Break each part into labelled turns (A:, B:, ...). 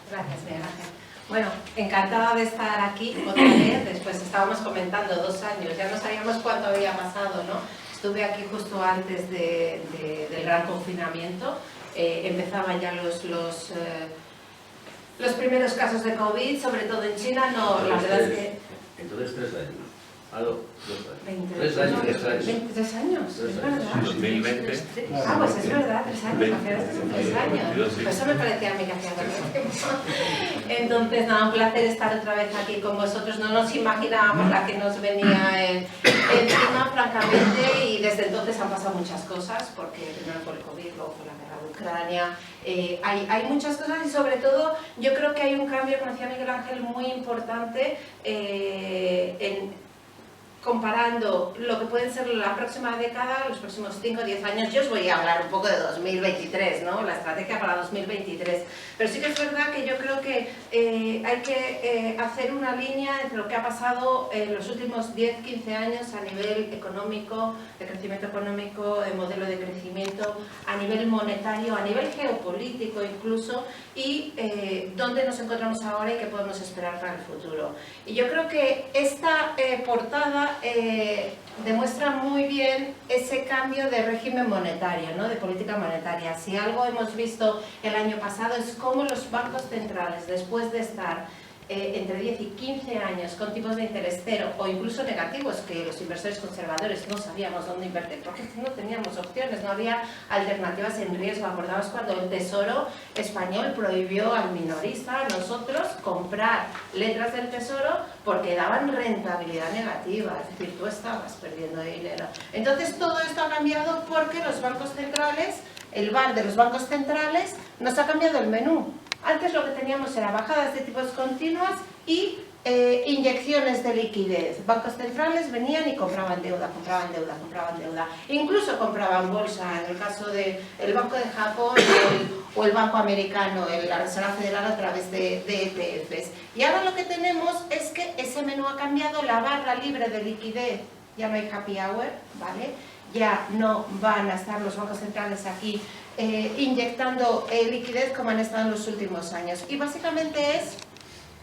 A: Gracias, Miguel Ángel. Bueno, encantada de estar aquí otra vez. Después estábamos comentando 2 años, ya no sabíamos cuánto había pasado, ¿no? Estuve aquí justo antes del gran confinamiento. Empezaban ya los primeros casos de COVID, sobre todo en China. No, la verdad es que...
B: Entonces 3 años. Ah, no, 2 años.
A: 23 años, es verdad.
C: 2020.
A: Ah, pues es verdad, 3 años, hace 3 años. Pues eso me parecía a mí que hacía tanto tiempo. Entonces, nada, un placer estar otra vez aquí con vosotros. No nos imaginábamos la que nos venía encima, francamente, y desde entonces han pasado muchas cosas, porque primero fue el COVID, luego fue la guerra de Ucrania. Hay muchas cosas y sobre todo yo creo que hay un cambio, como decía Miguel Ángel, muy importante comparando lo que pueden ser la próxima década, los próximos 5 o 10 años. Yo os voy a hablar un poco de 2023, ¿no? La estrategia para 2023. Pero sí que es verdad que yo creo que hay que hacer una línea entre lo que ha pasado en los últimos 10-15 años a nivel económico, de crecimiento económico, de modelo de crecimiento, a nivel monetario, a nivel geopolítico incluso, y dónde nos encontramos ahora y qué podemos esperar para el futuro. Y yo creo que esta portada demuestra muy bien ese cambio de régimen monetario, ¿no? De política monetaria. Si algo hemos visto el año pasado es cómo los bancos centrales, después de estar entre 10 y 15 años con tipos de interés cero o incluso negativos, que los inversores conservadores no sabíamos dónde invertir porque no teníamos opciones, no había alternativas en riesgo. Acordaos cuando el Tesoro español prohibió al minorista, a nosotros, comprar letras del Tesoro porque daban rentabilidad negativa, es decir, tú estabas perdiendo dinero. Entonces todo esto ha cambiado porque los bancos centrales, el BAR de los bancos centrales, nos ha cambiado el menú. Antes lo que teníamos era bajadas de tipos continuas y inyecciones de liquidez. Bancos centrales venían y compraban deuda, compraban deuda, compraban deuda. Incluso compraban bolsa, en el caso del Banco de Japón o el Banco Americano, la Reserva Federal a través de ETFs. Y ahora lo que tenemos es que ese menú ha cambiado, la barra libre de liquidez, ya no hay happy hour, ¿vale? Ya no van a estar los bancos centrales aquí inyectando liquidez como han estado en los últimos años. Y básicamente es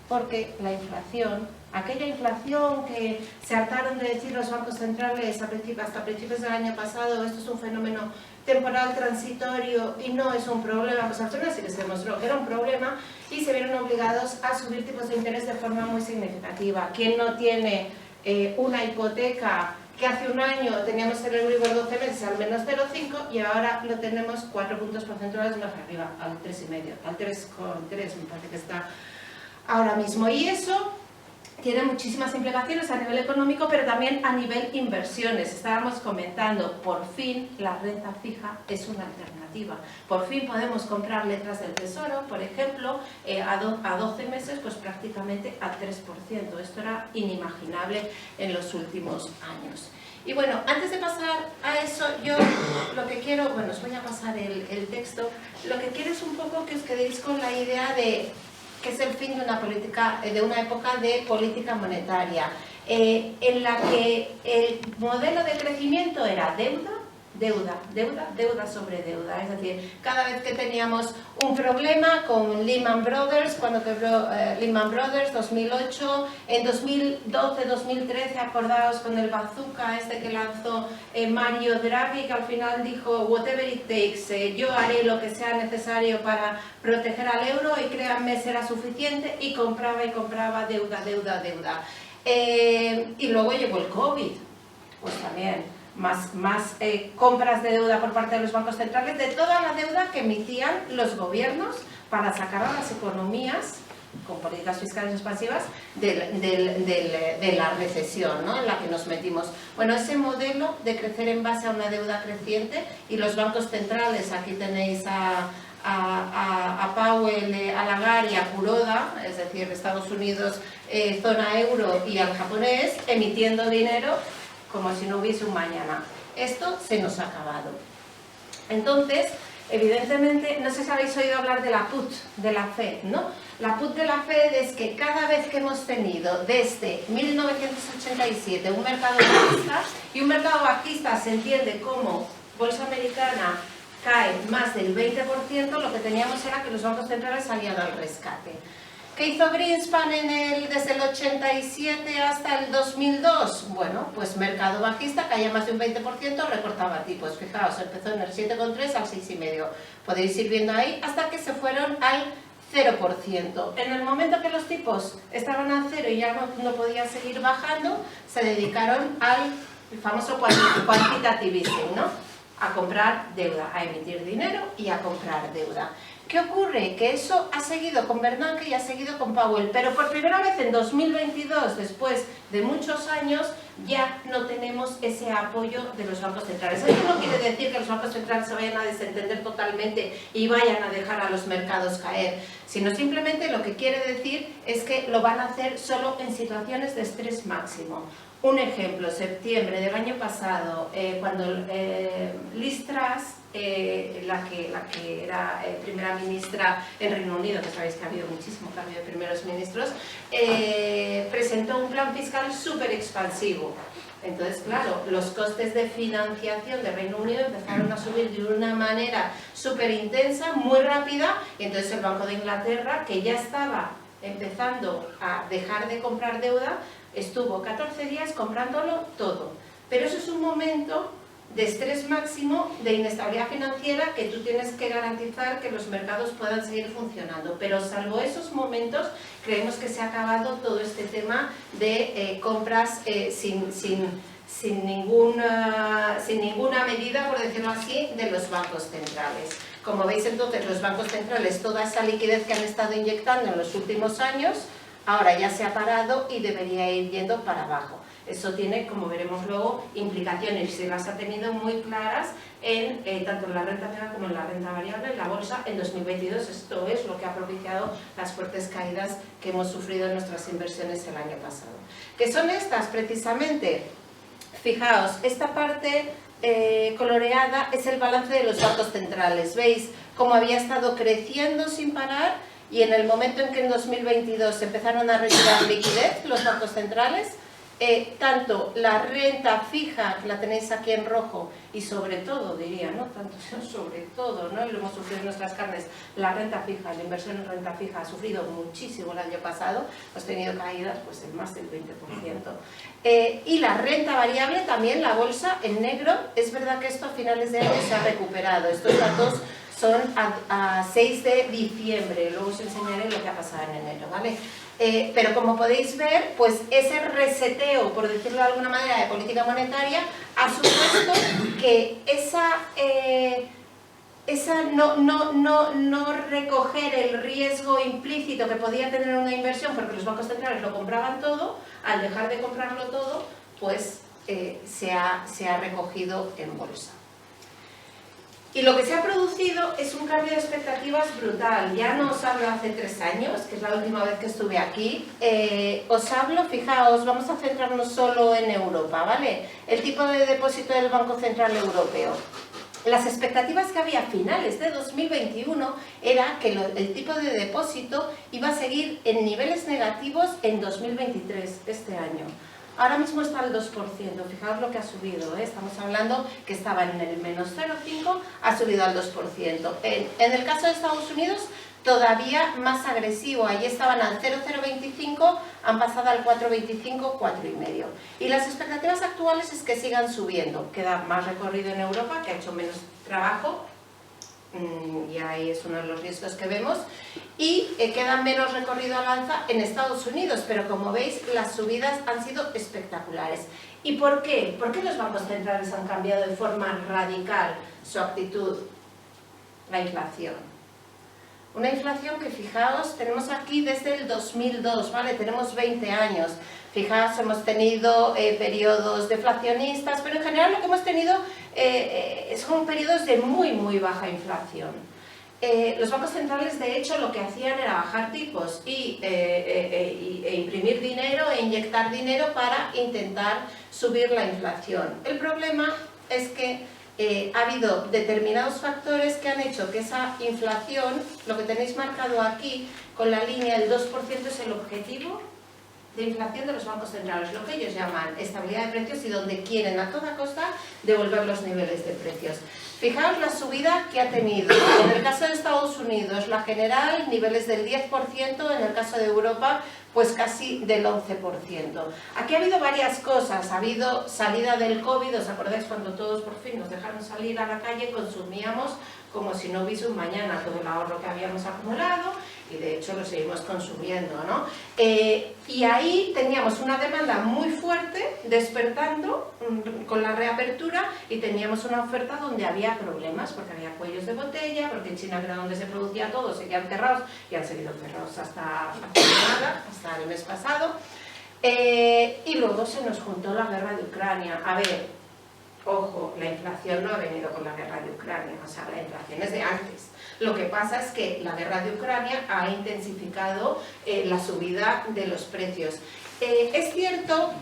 A: porque la inflación, aquella inflación que se hartaron de decir los bancos centrales hasta principios del año pasado, esto es un fenómeno temporal transitorio y no es un problema, pues al final sí que se demostró que era un problema y se vieron obligados a subir tipos de interés de forma muy significativa. ¿Quién no tiene una hipoteca que hace un año teníamos el Euribor 12 meses al menos 0,5 y ahora lo tenemos 4 puntos porcentuales más arriba, al 3,5, al 3,3 me parece que está ahora mismo? Y eso tiene muchísimas implicaciones a nivel económico, pero también a nivel inversiones. Estábamos comentando, por fin la renta fija es una alternativa. Por fin podemos comprar letras del Tesoro, por ejemplo, a 12 meses, pues prácticamente al 3%. Esto era inimaginable en los últimos años. Y bueno, antes de pasar a eso, yo lo que quiero, bueno, os voy a pasar el texto, lo que quiero es un poco que os quedéis con la idea de que es el fin de una época de política monetaria, en la que el modelo de crecimiento era deuda, deuda, deuda, deuda sobre deuda. Es decir, cada vez que teníamos un problema con Lehman Brothers, cuando quebró Lehman Brothers, 2008, en 2012, 2013, acordaos con el bazooka este que lanzó Mario Draghi, que al final dijo whatever it takes, yo haré lo que sea necesario para proteger al euro, y créanme, será suficiente, y compraba deuda, deuda, deuda. Y luego llegó el COVID, pues también más compras de deuda por parte de los bancos centrales, de toda la deuda que emitían los gobiernos para sacar a las economías con políticas fiscales expansivas de la recesión, ¿no?, en la que nos metimos. Bueno, ese modelo de crecer en base a una deuda creciente, y los bancos centrales, aquí tenéis a Powell, a Lagarde y a Kuroda, es decir, Estados Unidos, zona euro, y al japonés, emitiendo dinero como si no hubiese un mañana. Esto se nos ha acabado. Entonces, evidentemente, no sé si habéis oído hablar de la PUT, de la Fed, ¿no? La PUT de la Fed es que cada vez que hemos tenido desde 1987 un mercado bajista, y un mercado bajista se entiende como bolsa americana, cae más del 20%, lo que teníamos era que los bancos centrales salían al rescate. ¿Qué hizo Greenspan desde el 87 hasta el 2002? Bueno, pues mercado bajista, caía más de un 20%, recortaba tipos. Fijaos, empezó en el 7,3 al 6,5. Podéis ir viendo ahí hasta que se fueron al 0%. En el momento que los tipos estaban a cero y ya no podían seguir bajando, se dedicaron al famoso quantitative easing, ¿no? A comprar deuda, a emitir dinero y a comprar deuda. ¿Qué ocurre? Que eso ha seguido con Bernanke y ha seguido con Powell, pero por primera vez en 2022, después de muchos años, ya no tenemos ese apoyo de los bancos centrales. Esto no quiere decir que los bancos centrales se vayan a desentender totalmente y vayan a dejar a los mercados caer, sino simplemente lo que quiere decir es que lo van a hacer solo en situaciones de estrés máximo. Un ejemplo, septiembre del año pasado, cuando Liz Truss, la que era primera ministra en Reino Unido, que sabéis que ha habido muchísimo cambio de primeros ministros, presentó un plan fiscal súper expansivo. Entonces, claro, los costes de financiación de Reino Unido empezaron a subir de una manera súper intensa, muy rápida, y entonces el Banco de Inglaterra, que ya estaba empezando a dejar de comprar deuda, estuvo 14 días comprándolo todo. Pero eso es un momento de estrés máximo, de inestabilidad financiera, que tú tienes que garantizar que los mercados puedan seguir funcionando. Pero salvo esos momentos, creemos que se ha acabado todo este tema de compras sin ninguna medida, por decirlo así, de los bancos centrales. Como veis, entonces, los bancos centrales, toda esa liquidez que han estado inyectando en los últimos años, ahora ya se ha parado y debería ir yendo para abajo. Eso tiene, como veremos luego, implicaciones, y las ha tenido muy claras tanto en la renta fija como en la renta variable, en la bolsa en 2022. Esto es lo que ha propiciado las fuertes caídas que hemos sufrido en nuestras inversiones el año pasado. ¿Qué son estas precisamente? Fijaos, esta parte coloreada es el balance de los bancos centrales. ¿Veis cómo había estado creciendo sin parar? Y en el momento en que en 2022 empezaron a retirar liquidez los bancos centrales, tanto la renta fija, que la tenéis aquí en rojo, y sobre todo, diría, no tanto, sino sobre todo, ¿no? Y lo hemos sufrido en nuestras carnes, la renta fija, la inversión en renta fija ha sufrido muchísimo el año pasado, hemos tenido caídas pues en más del 20%. Y la renta variable también, la bolsa en negro, es verdad que esto a finales de año se ha recuperado. Estos datos son a 6 de diciembre, luego os enseñaré lo que ha pasado en enero, ¿vale? Pero como podéis ver, pues ese reseteo, por decirlo de alguna manera, de política monetaria ha supuesto que no recoger el riesgo implícito que podía tener una inversión, porque los bancos centrales lo compraban todo, al dejar de comprarlo todo, pues se ha recogido en bolsa. Y lo que se ha producido es un cambio de expectativas brutal. Ya no os hablo hace 3 años, que es la última vez que estuve aquí. Os hablo, fijaos, vamos a centrarnos solo en Europa, ¿vale? El tipo de depósito del Banco Central Europeo. Las expectativas que había a finales de 2021 era que el tipo de depósito iba a seguir en niveles negativos en 2023, este año. Ahora mismo está al 2%, fijaos lo que ha subido, ¿eh? Estamos hablando que estaba en el menos 0,5, ha subido al 2%. En el caso de Estados Unidos, todavía más agresivo, allí estaban al 0,025, han pasado al 4,25, 4,5. Y las expectativas actuales es que sigan subiendo, queda más recorrido en Europa, que ha hecho menos trabajo, y ahí es uno de los riesgos que vemos, y queda menos recorrido al alza en Estados Unidos, pero como veis las subidas han sido espectaculares. ¿Y por qué? ¿Por qué los bancos centrales han cambiado de forma radical su actitud? La inflación. Una inflación que, fijaos, tenemos aquí desde el 2002, ¿vale? Tenemos 20 años. Fijaos, hemos tenido periodos deflacionistas, pero en general lo que hemos tenido son periodos de muy baja inflación. Los bancos centrales, de hecho, lo que hacían era bajar tipos e imprimir dinero e inyectar dinero para intentar subir la inflación. El problema es que ha habido determinados factores que han hecho que esa inflación, lo que tenéis marcado aquí con la línea del 2%, es el objetivo de inflación de los bancos centrales, lo que ellos llaman estabilidad de precios, y donde quieren a toda costa devolver los niveles de precios. Fijaos la subida que ha tenido. En el caso de Estados Unidos, la general, niveles del 10%, en el caso de Europa, pues casi del 11%. Aquí ha habido varias cosas. Ha habido salida del COVID, ¿os acordáis cuando todos por fin nos dejaron salir a la calle? Consumíamos como si no hubiese un mañana todo el ahorro que habíamos acumulado, y de hecho lo seguimos consumiendo, ¿no? Y ahí teníamos una demanda muy fuerte despertando con la reapertura, y teníamos una oferta donde había problemas, porque había cuellos de botella, porque en China, que era donde se producía todo, seguían cerrados y han seguido cerrados hasta el mes pasado. Y luego se nos juntó la guerra de Ucrania. A ver, ojo, la inflación no ha venido con la guerra de Ucrania, o sea, la inflación es de antes. Lo que pasa es que la guerra de Ucrania ha intensificado la subida de los precios. Es cierto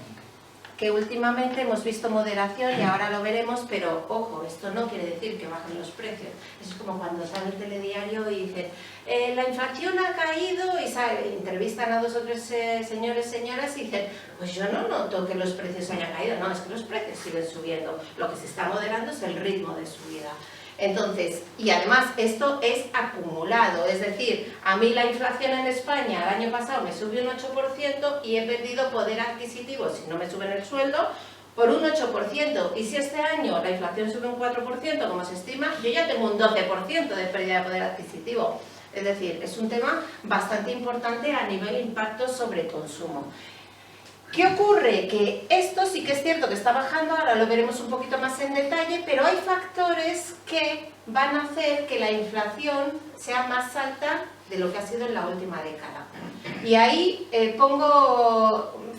A: que últimamente hemos visto moderación y ahora lo veremos, pero ojo, esto no quiere decir que bajen los precios. Es como cuando sale el telediario y dicen la inflación ha caído, y entrevistan a 2 o 3 señores, señoras, y dicen, pues yo no noto que los precios hayan caído. No, es que los precios siguen subiendo. Lo que se está moderando es el ritmo de subida. Entonces, y además esto es acumulado, es decir, a mí la inflación en España el año pasado me subió un 8% y he perdido poder adquisitivo, si no me suben el sueldo, por un 8%. Y si este año la inflación sube un 4%, como se estima, yo ya tengo un 12% de pérdida de poder adquisitivo. Es decir, es un tema bastante importante a nivel impacto sobre consumo. ¿Qué ocurre? Que esto sí que es cierto que está bajando, ahora lo veremos un poquito más en detalle, pero hay factores que van a hacer que la inflación sea más alta de lo que ha sido en la última década. Y ahí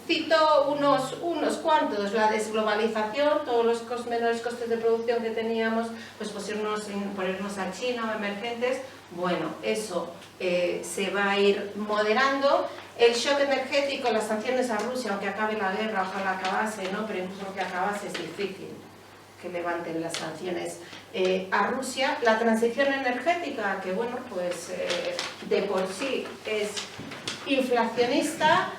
A: cito unos cuantos: la desglobalización, todos los menores costes de producción que teníamos, pues ponernos a China o emergentes. Bueno, eso se va a ir moderando. El shock energético, las sanciones a Rusia, aunque acabe la guerra, ojalá acabase, ¿no? Pero incluso aunque acabase es difícil que levanten las sanciones a Rusia. La transición energética, que bueno, pues de por sí es inflacionista.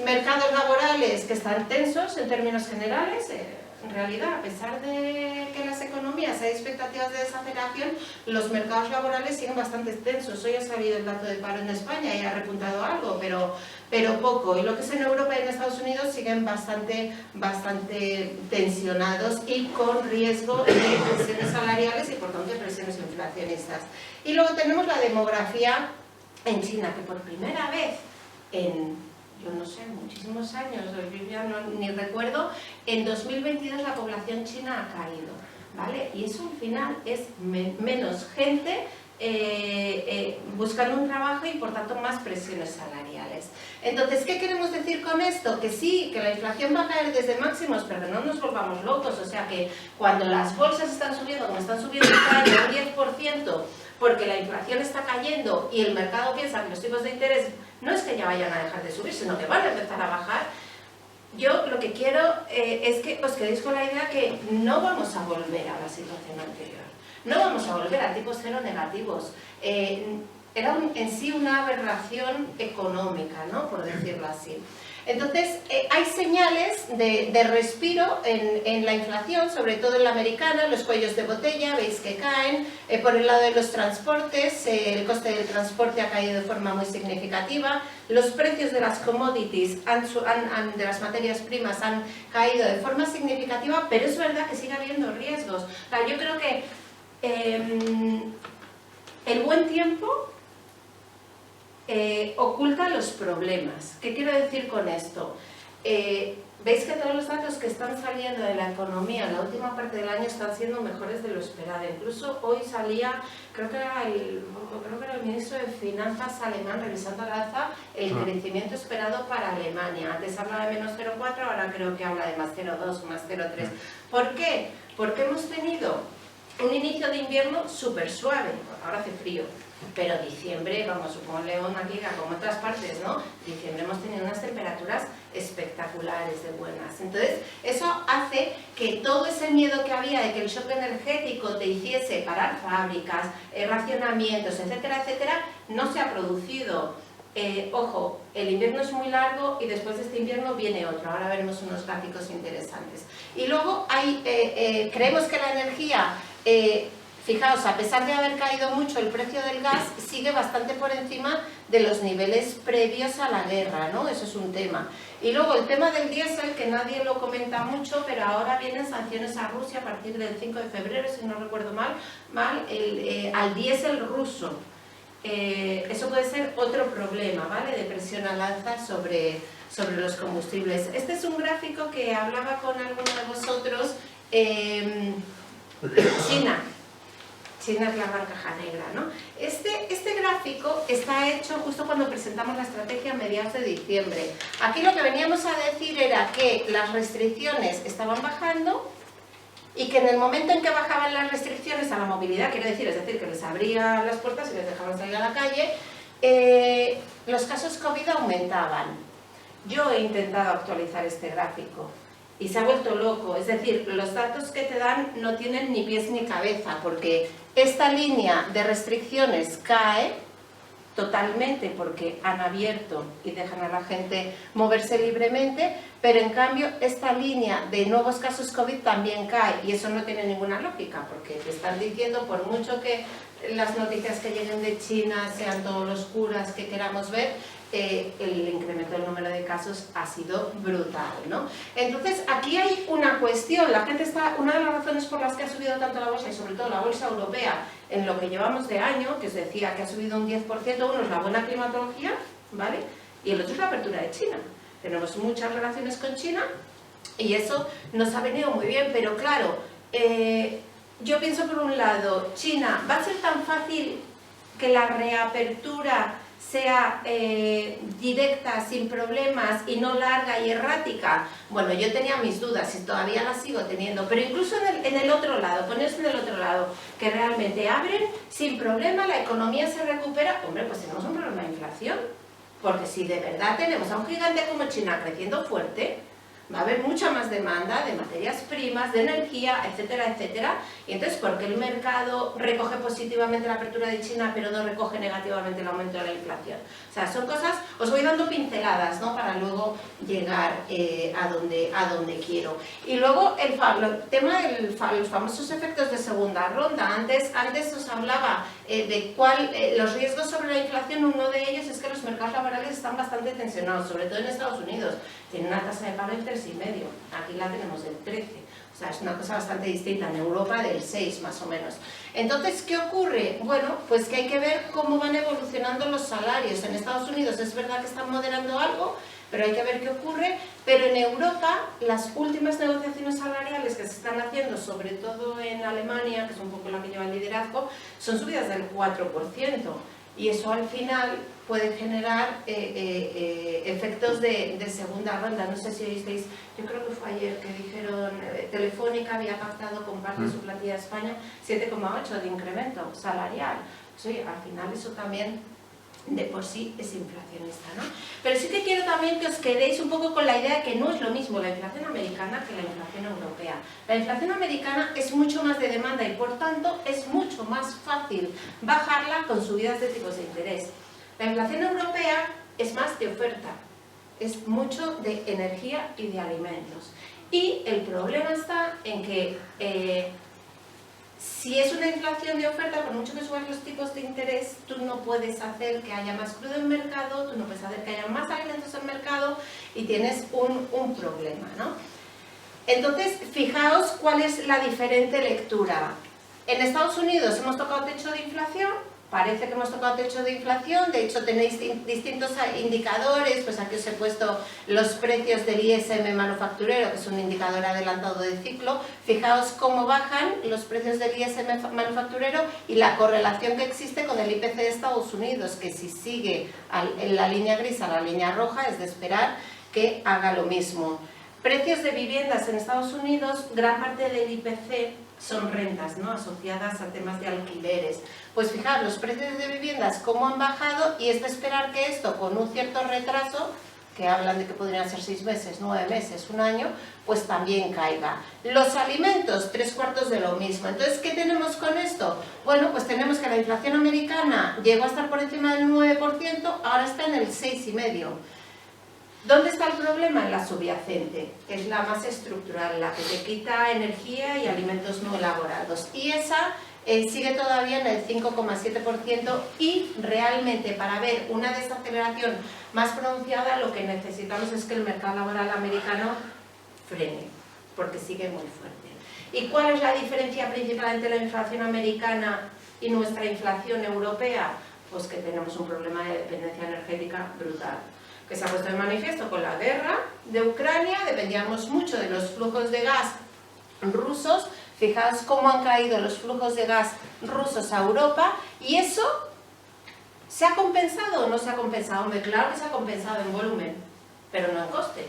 A: Mercados laborales que están tensos en términos generales. En realidad, a pesar de que las economías hay expectativas de desaceleración, los mercados laborales siguen bastante tensos. Hoy ha salido el dato de paro en España y ha repuntado algo, pero poco. Y lo que es en Europa y en Estados Unidos siguen bastante tensionados y con riesgo de presiones salariales y por tanto de presiones inflacionistas. Y luego tenemos la demografía en China, que por primera vez yo no sé, muchísimos años, yo ya ni recuerdo, en 2022 la población china ha caído, ¿vale? Y eso al final es menos gente buscando un trabajo y por tanto más presiones salariales. Entonces, ¿qué queremos decir con esto? Que sí, que la inflación va a caer desde máximos, pero que no nos volvamos locos. O sea que cuando las bolsas están subiendo, como están subiendo este año un 10%, porque la inflación está cayendo y el mercado piensa que los tipos de interés no es que ya vayan a dejar de subir, sino que van a empezar a bajar, yo lo que quiero es que os quedéis con la idea que no vamos a volver a la situación anterior. No vamos a volver a tipos cero negativos. Era en sí una aberración económica, ¿no? Por decirlo así. Entonces, hay señales de respiro en la inflación, sobre todo en la americana. Los cuellos de botella, veis que caen. Por el lado de los transportes, el coste del transporte ha caído de forma muy significativa. Los precios de las commodities, de las materias primas, han caído de forma significativa, pero es verdad que sigue habiendo riesgos. O sea, yo creo que el buen tiempo oculta los problemas. ¿Qué quiero decir con esto? Veis que todos los datos que están saliendo de la economía en la última parte del año están siendo mejores de lo esperado. Incluso hoy salía, creo que era el ministro de Finanzas alemán revisando al alza el crecimiento esperado para Alemania. Antes hablaba de menos 0,4, ahora creo que habla de más 0,2, más 0,3. ¿Por qué? Porque hemos tenido un inicio de invierno súper suave. Ahora hace frío. Pero diciembre, vamos, supongo León aquí, como en otras partes, ¿no? Diciembre hemos tenido unas temperaturas espectaculares de buenas. Entonces, eso hace que todo ese miedo que había de que el shock energético te hiciese parar fábricas, racionamientos, etcétera, etcétera, no se ha producido. Ojo, el invierno es muy largo y después de este invierno viene otro. Ahora veremos unos gráficos interesantes. Y luego creemos que la energía fijaos, a pesar de haber caído mucho el precio del gas, sigue bastante por encima de los niveles previos a la guerra, ¿no? Eso es un tema. Y luego el tema del diésel, que nadie lo comenta mucho, pero ahora vienen sanciones a Rusia a partir del 5 de febrero, si no recuerdo mal, al diésel ruso. Eso puede ser otro problema, ¿vale? De presión al alza sobre los combustibles. Este es un gráfico que hablaba con alguno de vosotros. China es la gran caja negra, ¿no? Este gráfico está hecho justo cuando presentamos la estrategia a mediados de diciembre. Aquí lo que veníamos a decir era que las restricciones estaban bajando y que en el momento en que bajaban las restricciones a la movilidad, quiero decir, es decir, que les abrían las puertas y les dejaban salir a la calle, los casos COVID aumentaban. Yo he intentado actualizar este gráfico y se ha vuelto loco, es decir, los datos que te dan no tienen ni pies ni cabeza, porque esta línea de restricciones cae totalmente porque han abierto y dejan a la gente moverse libremente, pero en cambio esta línea de nuevos casos COVID también cae, y eso no tiene ninguna lógica, porque te están diciendo, por mucho que las noticias que lleguen de China sean todos los curas que queramos ver, el incremento del número de casos ha sido brutal, ¿no? Entonces, aquí hay una cuestión, una de las razones por las que ha subido tanto la bolsa, y sobre todo la bolsa europea, en lo que llevamos de año, que os decía que ha subido un 10%, uno es la buena climatología, ¿vale? Y el otro es la apertura de China. Tenemos muchas relaciones con China y eso nos ha venido muy bien, pero claro, yo pienso por un lado, China, ¿va a ser tan fácil que la reapertura sea directa, sin problemas y no larga y errática? Bueno, yo tenía mis dudas y todavía las sigo teniendo, pero incluso en el otro lado, ponerse en el otro lado, que realmente abren sin problema, la economía se recupera, hombre, pues tenemos un problema de inflación, porque si de verdad tenemos a un gigante como China creciendo fuerte, va a haber mucha más demanda de materias primas, de energía, etcétera, etcétera. Y entonces, ¿por qué el mercado recoge positivamente la apertura de China pero no recoge negativamente el aumento de la inflación? O sea, son cosas, os voy dando pinceladas, ¿no?, para luego llegar a donde quiero. Y luego el tema de los famosos efectos de segunda ronda. Antes os hablaba de los riesgos sobre la inflación. Uno de ellos es que los mercados laborales están bastante tensionados, sobre todo en Estados Unidos. Tienen una tasa de paro del 3,5, aquí la tenemos del 13, o sea, es una cosa bastante distinta, en Europa del 6 más o menos. Entonces, ¿qué ocurre? Bueno, pues que hay que ver cómo van evolucionando los salarios. En Estados Unidos es verdad que están moderando algo, pero hay que ver qué ocurre. Pero en Europa, las últimas negociaciones salariales que se están haciendo, sobre todo en Alemania, que es un poco la que lleva el liderazgo, son subidas del 4%. Y eso al final puede generar efectos de segunda ronda. No sé si oísteis, yo creo que fue ayer que dijeron, Telefónica había pactado con parte de su plantilla de España 7,8 de incremento salarial. Pues oye, al final eso también de por sí es inflacionista, ¿no? Pero sí que quiero también que os quedéis un poco con la idea de que no es lo mismo la inflación americana que la inflación europea. La inflación americana es mucho más de demanda y por tanto es mucho más fácil bajarla con subidas de tipos de interés. La inflación europea es más de oferta, es mucho de energía y de alimentos. Y el problema está en que si es una inflación de oferta, por mucho que subas los tipos de interés, tú no puedes hacer que haya más crudo en mercado, tú no puedes hacer que haya más alimentos en mercado y tienes un problema, ¿no? Entonces, fijaos cuál es la diferente lectura. En Estados Unidos hemos tocado techo de inflación, parece que hemos tocado techo de inflación, de hecho tenéis distintos indicadores, pues aquí os he puesto los precios del ISM manufacturero, que es un indicador adelantado de ciclo. Fijaos cómo bajan los precios del ISM manufacturero y la correlación que existe con el IPC de Estados Unidos, que si sigue en la línea gris a la línea roja es de esperar que haga lo mismo. Precios de viviendas en Estados Unidos, gran parte del IPC son rentas, ¿no?, asociadas a temas de alquileres. Pues fijaos, los precios de viviendas cómo han bajado y es de esperar que esto, con un cierto retraso, que hablan de que podrían ser 6 meses, 9 meses, un año, pues también caiga. Los alimentos, 3/4 de lo mismo. Entonces, ¿qué tenemos con esto? Bueno, pues tenemos que la inflación americana llegó a estar por encima del 9%, ahora está en el 6,5%. ¿Dónde está el problema? En la subyacente, que es la más estructural, la que te quita energía y alimentos no elaborados. Y esa sigue todavía en el 5,7% y realmente para ver una desaceleración más pronunciada lo que necesitamos es que el mercado laboral americano frene, porque sigue muy fuerte. ¿Y cuál es la diferencia principal entre la inflación americana y nuestra inflación europea? Pues que tenemos un problema de dependencia energética brutal, que se ha puesto de manifiesto con la guerra de Ucrania. Dependíamos mucho de los flujos de gas rusos. Fijaos cómo han caído los flujos de gas rusos a Europa, y eso ¿se ha compensado o no se ha compensado? Hombre, claro que se ha compensado en volumen, pero no en coste.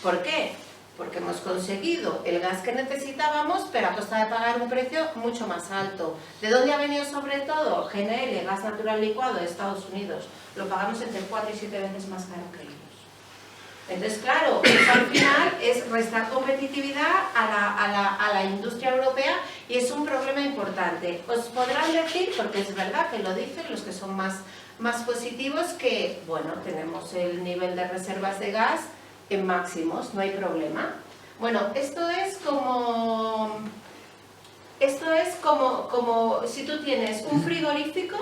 A: ¿Por qué? Porque hemos conseguido el gas que necesitábamos, pero a costa de pagar un precio mucho más alto. ¿De dónde ha venido sobre todo? GNL, gas natural licuado de Estados Unidos. Lo pagamos entre 4 y 7 veces más caro que ellos. Entonces, claro, eso al final es restar competitividad a la industria europea, y es un problema importante. Os podrán decir, porque es verdad que lo dicen los que son más positivos, que, bueno, tenemos el nivel de reservas de gas en máximos, no hay problema. Bueno, esto es como si tú tienes un frigorífico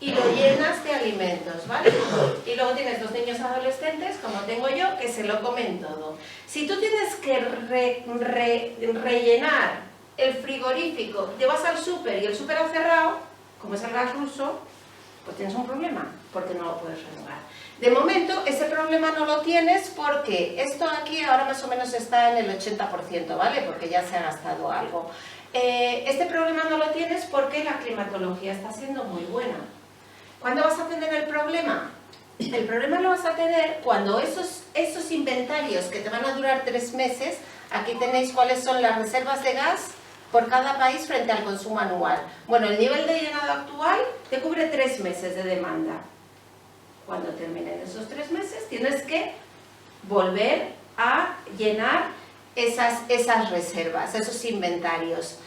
A: y lo llenas de alimentos, ¿vale? Y luego tienes 2 niños adolescentes, como tengo yo, que se lo comen todo. Si tú tienes que rellenar el frigorífico, te vas al súper y el súper ha cerrado, como es el gas ruso, pues tienes un problema, porque no lo puedes renovar. De momento, ese problema no lo tienes porque esto aquí ahora más o menos está en el 80%, ¿vale? Porque ya se ha gastado algo. Este problema no lo tienes porque la climatología está siendo muy buena. ¿Cuándo vas a tener el problema? El problema lo vas a tener cuando esos inventarios que te van a durar 3 meses, aquí tenéis cuáles son las reservas de gas por cada país frente al consumo anual. Bueno, el nivel de llenado actual te cubre 3 meses de demanda. Cuando terminen esos 3 meses tienes que volver a llenar esas reservas, esos inventarios.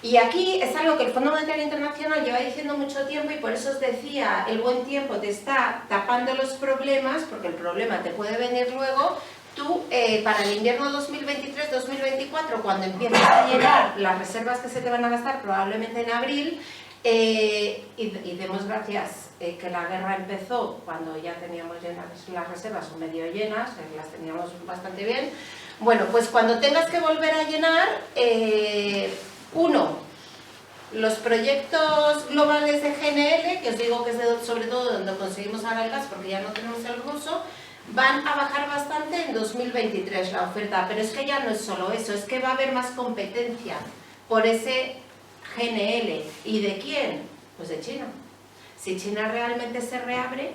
A: Y aquí es algo que el Fondo Monetario Internacional lleva diciendo mucho tiempo, y por eso os decía, el buen tiempo te está tapando los problemas, porque el problema te puede venir luego. Tú, para el invierno 2023-2024, cuando empiezas a llenar las reservas que se te van a gastar, probablemente en abril, y demos gracias que la guerra empezó cuando ya teníamos llenas las reservas, o medio llenas, las teníamos bastante bien. Bueno, pues cuando tengas que volver a llenar, los proyectos globales de GNL, que os digo que es sobre todo donde conseguimos ahora el gas, porque ya no tenemos el ruso, van a bajar bastante en 2023 la oferta, pero es que ya no es solo eso, es que va a haber más competencia por ese GNL. ¿Y de quién? Pues de China. Si China realmente se reabre,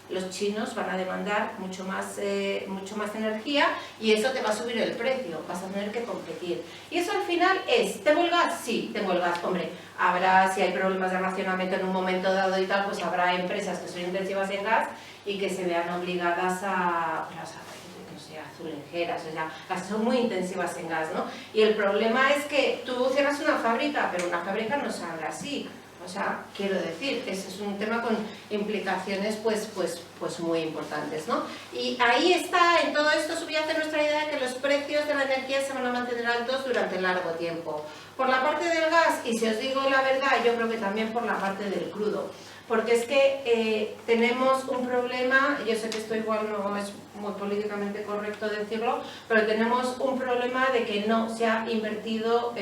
A: los chinos van a demandar mucho más energía, y eso te va a subir el precio, vas a tener que competir. Y eso al final es, ¿tengo el gas? Sí, tengo el gas. Hombre, habrá, si hay problemas de racionamiento en un momento dado y tal, pues habrá empresas que son intensivas en gas y que se vean obligadas no sé, azulejeras, o sea, las que son muy intensivas en gas, ¿no? Y el problema es que tú cierras una fábrica, pero una fábrica no sale así. O sea, quiero decir, ese es un tema con implicaciones pues muy importantes, ¿no? Y ahí está, en todo esto subyace nuestra idea de que los precios de la energía se van a mantener altos durante largo tiempo. Por la parte del gas, y si os digo la verdad, yo creo que también por la parte del crudo. Porque es que tenemos un problema, yo sé que esto igual no es muy políticamente correcto decirlo, pero tenemos un problema de que no se ha invertido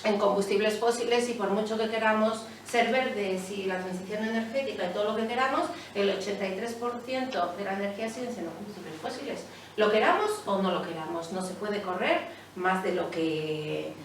A: en combustibles fósiles, y por mucho que queramos ser verdes y la transición energética y todo lo que queramos, el 83% de la energía siguen siendo combustibles fósiles. Lo queramos o no lo queramos, no se puede correr más de lo que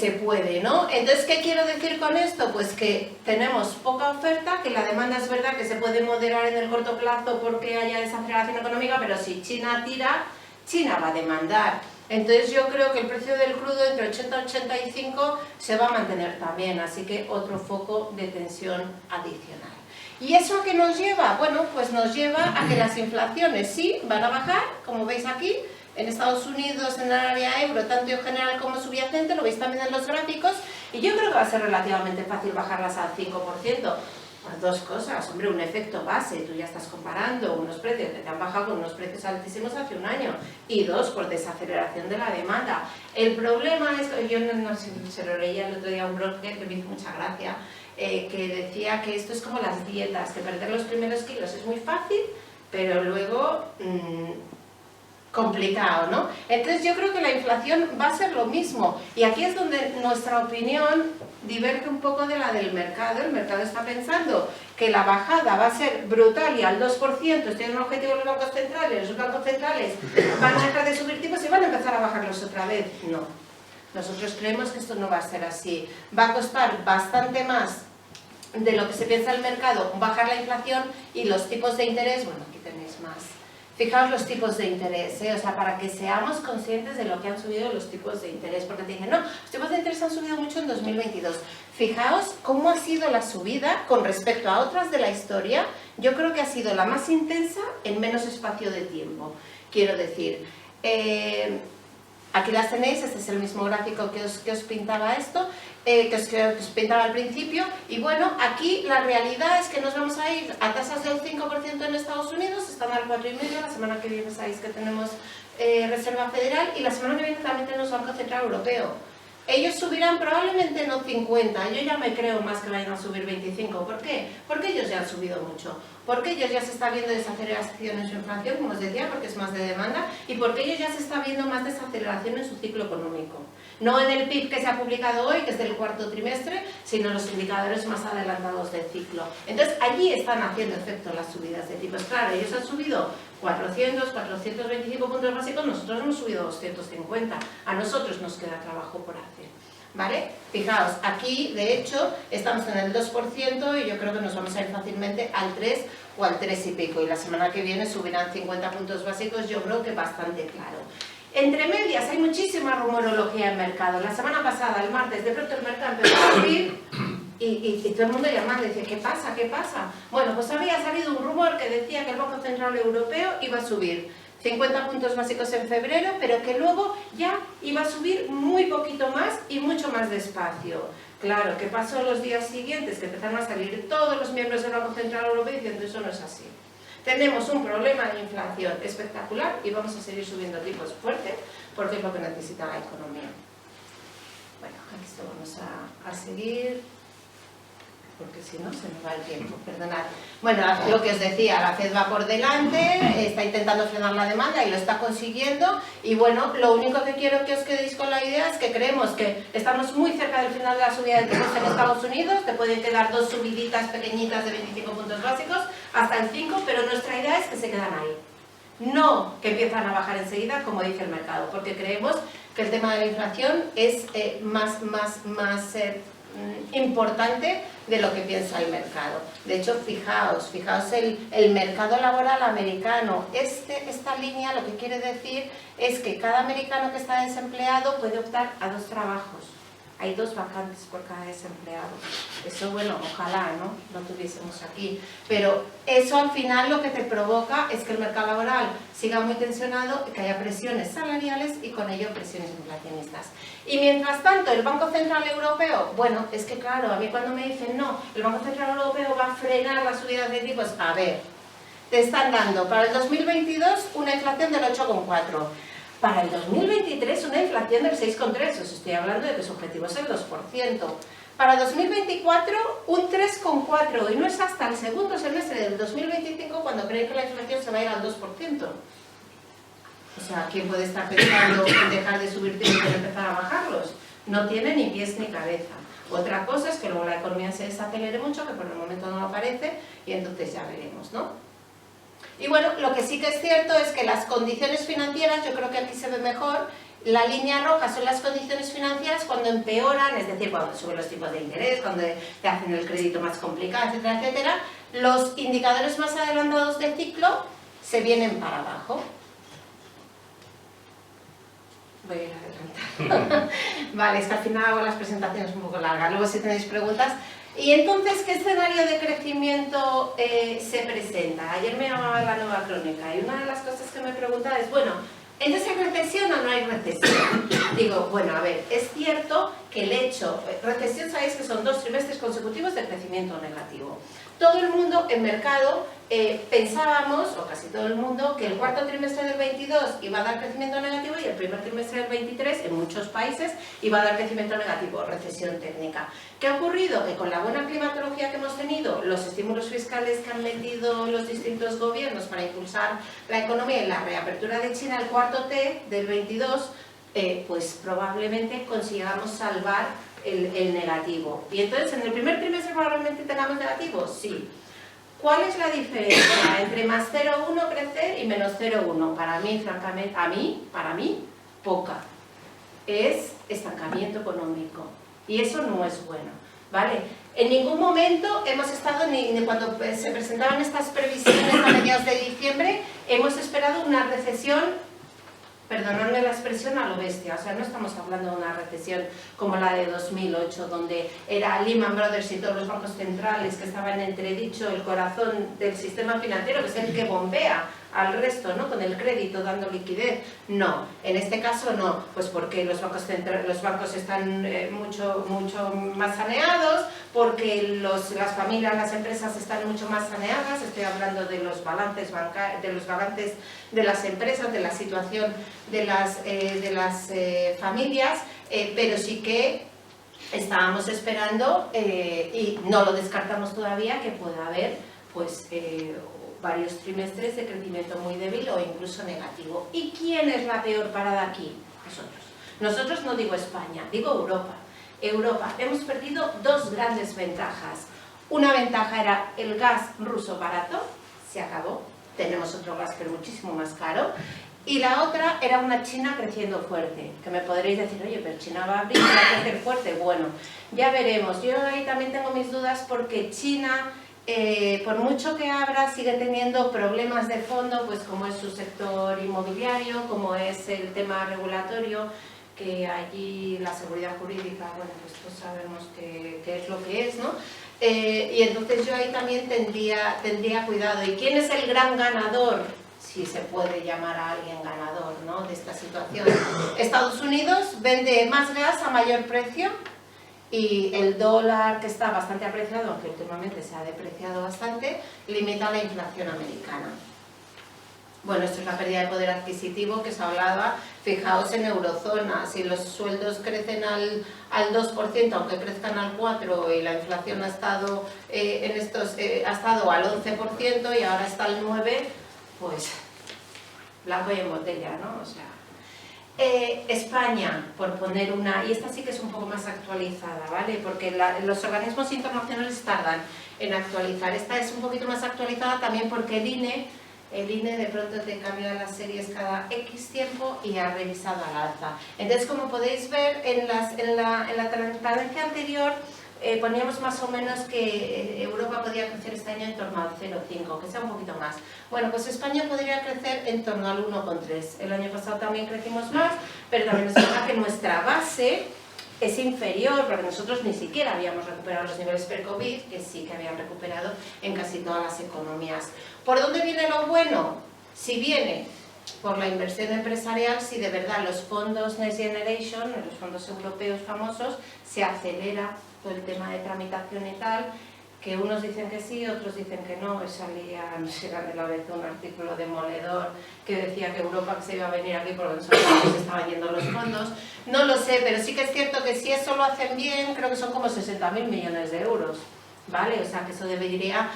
A: se puede, ¿no? Entonces, ¿qué quiero decir con esto? Pues que tenemos poca oferta, que la demanda es verdad que se puede moderar en el corto plazo porque haya desaceleración económica, pero si China tira, China va a demandar. Entonces yo creo que el precio del crudo entre 80 y 85 se va a mantener también, así que otro foco de tensión adicional. ¿Y eso a qué nos lleva? Bueno, pues nos lleva a que las inflaciones sí van a bajar, como veis aquí, en Estados Unidos, en el área euro, tanto en general como subyacente, lo veis también en los gráficos, y yo creo que va a ser relativamente fácil bajarlas al 5%. Pues dos cosas, hombre, un efecto base, tú ya estás comparando unos precios que te han bajado con unos precios altísimos hace un año, y dos, por desaceleración de la demanda. El problema es, yo no sé, se lo leía el otro día a un broker que me hizo mucha gracia, que decía que esto es como las dietas, que perder los primeros kilos es muy fácil, pero luego complicado, ¿no? Entonces yo creo que la inflación va a ser lo mismo, y aquí es donde nuestra opinión diverge un poco de la del mercado. El mercado está pensando que la bajada va a ser brutal y al 2%, tienen un objetivo los bancos centrales van a dejar de subir tipos y van a empezar a bajarlos otra vez. No, nosotros creemos que esto no va a ser así, va a costar bastante más de lo que se piensa el mercado bajar la inflación, y los tipos de interés, bueno, aquí tenéis más. Fijaos los tipos de interés, o sea, para que seamos conscientes de lo que han subido los tipos de interés, porque te dicen, no, los tipos de interés han subido mucho en 2022. Fijaos cómo ha sido la subida con respecto a otras de la historia. Yo creo que ha sido la más intensa en menos espacio de tiempo. Quiero decir, aquí las tenéis, este es el mismo gráfico que os pintaba esto, que os pintaba al principio, y bueno, aquí la realidad es que nos vamos a ir a tasas del 5% en Estados Unidos, están al 4,5%, la semana que viene sabéis que tenemos Reserva Federal, y la semana que viene también tenemos Banco Central Europeo. Ellos subirán probablemente no 50, yo ya me creo más que vayan a subir 25. ¿Por qué? Porque ellos ya han subido mucho, porque ellos ya se está viendo desaceleración en su inflación, como os decía, porque es más de demanda, y porque ellos ya se está viendo más desaceleración en su ciclo económico. No en el PIB que se ha publicado hoy, que es del cuarto trimestre, sino en los indicadores más adelantados del ciclo. Entonces, allí están haciendo efecto las subidas de tipos. Claro, ellos han subido 400, 425 puntos básicos, nosotros hemos subido 250. A nosotros nos queda trabajo por hacer, ¿vale? Fijaos, aquí, de hecho, estamos en el 2% y yo creo que nos vamos a ir fácilmente al 3 o al 3 y pico. Y la semana que viene subirán 50 puntos básicos, yo creo que bastante claro. Entre medias hay muchísima rumorología en mercado. La semana pasada, el martes, de pronto el mercado empezó a subir y todo el mundo llamando y decía, ¿qué pasa? ¿Qué pasa? Bueno, pues había salido un rumor que decía que el Banco Central Europeo iba a subir 50 puntos básicos en febrero, pero que luego ya iba a subir muy poquito más y mucho más despacio. Claro, ¿qué pasó los días siguientes? Que empezaron a salir todos los miembros del Banco Central Europeo diciendo eso no es así. Tenemos un problema de inflación espectacular y vamos a seguir subiendo tipos fuerte porque es lo que necesita la economía. Bueno, aquí esto vamos a seguir, porque si no se me va el tiempo, perdonad. Bueno, lo que os decía, la FED va por delante, está intentando frenar la demanda y lo está consiguiendo, y bueno, lo único que quiero que os quedéis con la idea es que creemos que estamos muy cerca del final de la subida de tipos en Estados Unidos, te pueden quedar dos subiditas pequeñitas de 25 puntos básicos, hasta el 5, pero nuestra idea es que se quedan ahí. No que empiezan a bajar enseguida, como dice el mercado, porque creemos que el tema de la inflación es más importante de lo que piensa el mercado. De hecho, fijaos el mercado laboral americano. Esta línea lo que quiere decir es que cada americano que está desempleado puede optar a 2 trabajos. Hay 2 vacantes por cada desempleado. Eso, bueno, ojalá no tuviésemos aquí. Pero eso al final lo que te provoca es que el mercado laboral siga muy tensionado y que haya presiones salariales y con ello presiones inflacionistas. Y mientras tanto, el Banco Central Europeo, bueno, es que claro, a mí cuando me dicen no, el Banco Central Europeo va a frenar las subidas de tipos, a ver, te están dando para el 2022 una inflación del 8,4%. Para el 2023 una inflación del 6,3%, os estoy hablando de que su objetivo es el 2%. Para 2024 un 3,4%, y no es hasta el segundo semestre del 2025 cuando creen que la inflación se va a ir al 2%. O sea, ¿quién puede estar pensando en dejar de subir tipos y empezar a bajarlos? No tiene ni pies ni cabeza. Otra cosa es que luego la economía se desacelere mucho, que por el momento no aparece, y entonces ya veremos, ¿no? Y bueno, lo que sí que es cierto es que las condiciones financieras, yo creo que aquí se ve mejor, la línea roja son las condiciones financieras cuando empeoran, es decir, cuando suben los tipos de interés, cuando te hacen el crédito más complicado, etcétera, etcétera. Los indicadores más adelantados del ciclo se vienen para abajo. Voy a ir adelantando. Vale, es que al final hago las presentaciones un poco largas, luego si tenéis preguntas. Y entonces, ¿qué escenario de crecimiento se presenta? Ayer me llamaba la Nueva Crónica y una de las cosas que me preguntaba es, bueno, ¿entonces hay recesión o no hay recesión? digo, bueno, a ver, es cierto que el hecho, recesión sabéis que son 2 trimestres consecutivos de crecimiento negativo. Todo el mundo en mercado pensábamos, o casi todo el mundo, que el cuarto trimestre del 22 iba a dar crecimiento negativo y el primer trimestre del 23 en muchos países iba a dar crecimiento negativo, recesión técnica. ¿Qué ha ocurrido? Que con la buena climatología que hemos tenido, los estímulos fiscales que han metido los distintos gobiernos para impulsar la economía y la reapertura de China, el cuarto T del 22, pues probablemente consigamos salvar el negativo. Y entonces, ¿en el primer trimestre probablemente tengamos negativo? Sí. ¿Cuál es la diferencia entre más 0,1 crecer y menos 0,1? Para mí, francamente, para mí, poca. Es estancamiento económico. Y eso no es bueno, ¿vale? En ningún momento hemos estado, ni cuando se presentaban estas previsiones a mediados de diciembre, hemos esperado una recesión, perdonadme la expresión, a lo bestia. O sea, no estamos hablando de una recesión como la de 2008, donde era Lehman Brothers y todos los bancos centrales que estaban en entredicho, el corazón del sistema financiero, que es el que bombea al resto, ¿no? Con el crédito dando liquidez. No, en este caso no, pues porque los bancos están mucho más saneados, porque las familias, las empresas están mucho más saneadas. Estoy hablando de los balances de las empresas, de la situación de las familias, pero sí que estábamos esperando y no lo descartamos todavía que pueda haber pues varios trimestres de crecimiento muy débil o incluso negativo. ¿Y quién es la peor parada aquí? Nosotros no digo España, digo Europa. Europa, hemos perdido 2 grandes ventajas. Una ventaja era el gas ruso barato, se acabó, tenemos otro gas pero muchísimo más caro. Y la otra era una China creciendo fuerte, que me podréis decir, oye, pero China va a abrir, va a crecer fuerte. Bueno, ya veremos. Yo ahí también tengo mis dudas porque China, por mucho que abra, sigue teniendo problemas de fondo, pues como es su sector inmobiliario, como es el tema regulatorio, que allí la seguridad jurídica, bueno, pues todos sabemos que es lo que es, ¿no? Y entonces yo ahí también tendría cuidado. ¿Y quién es el gran ganador? Si se puede llamar a alguien ganador, ¿no?, de esta situación. Estados Unidos vende más gas a mayor precio y el dólar, que está bastante apreciado, aunque últimamente se ha depreciado bastante, limita la inflación americana. Bueno, esto es la pérdida de poder adquisitivo que se hablaba. Fijaos en eurozona, si los sueldos crecen al 2%, aunque crezcan al 4%, y la inflación ha estado, ha estado al 11% y ahora está al 9%, pues blanco y en botella, ¿no? O sea, España, por poner una, y esta sí que es un poco más actualizada, ¿vale? Porque los organismos internacionales tardan en actualizar. Esta es un poquito más actualizada también porque el INE de pronto te cambia las series cada X tiempo y ha revisado al alza. Entonces, como podéis ver, en la transparencia anterior poníamos más o menos que Europa podría crecer este año en torno al 0,5, que sea un poquito más. Bueno, pues España podría crecer en torno al 1,3. El año pasado también crecimos más, pero también es verdad que nuestra base es inferior, porque nosotros ni siquiera habíamos recuperado los niveles pre-COVID, que sí que habían recuperado en casi todas las economías. ¿Por dónde viene lo bueno? Si viene por la inversión empresarial, si de verdad los fondos Next Generation, los fondos europeos famosos, se acelera todo el tema de tramitación y tal, que unos dicen que sí, otros dicen que no. Salía, no sé, de la vez un artículo demoledor que decía que Europa se iba a venir aquí porque no sabían que se estaban yendo los fondos. No lo sé, pero sí que es cierto que si eso lo hacen bien, creo que son como 60.000 millones de euros. ¿Vale? O sea, que eso debería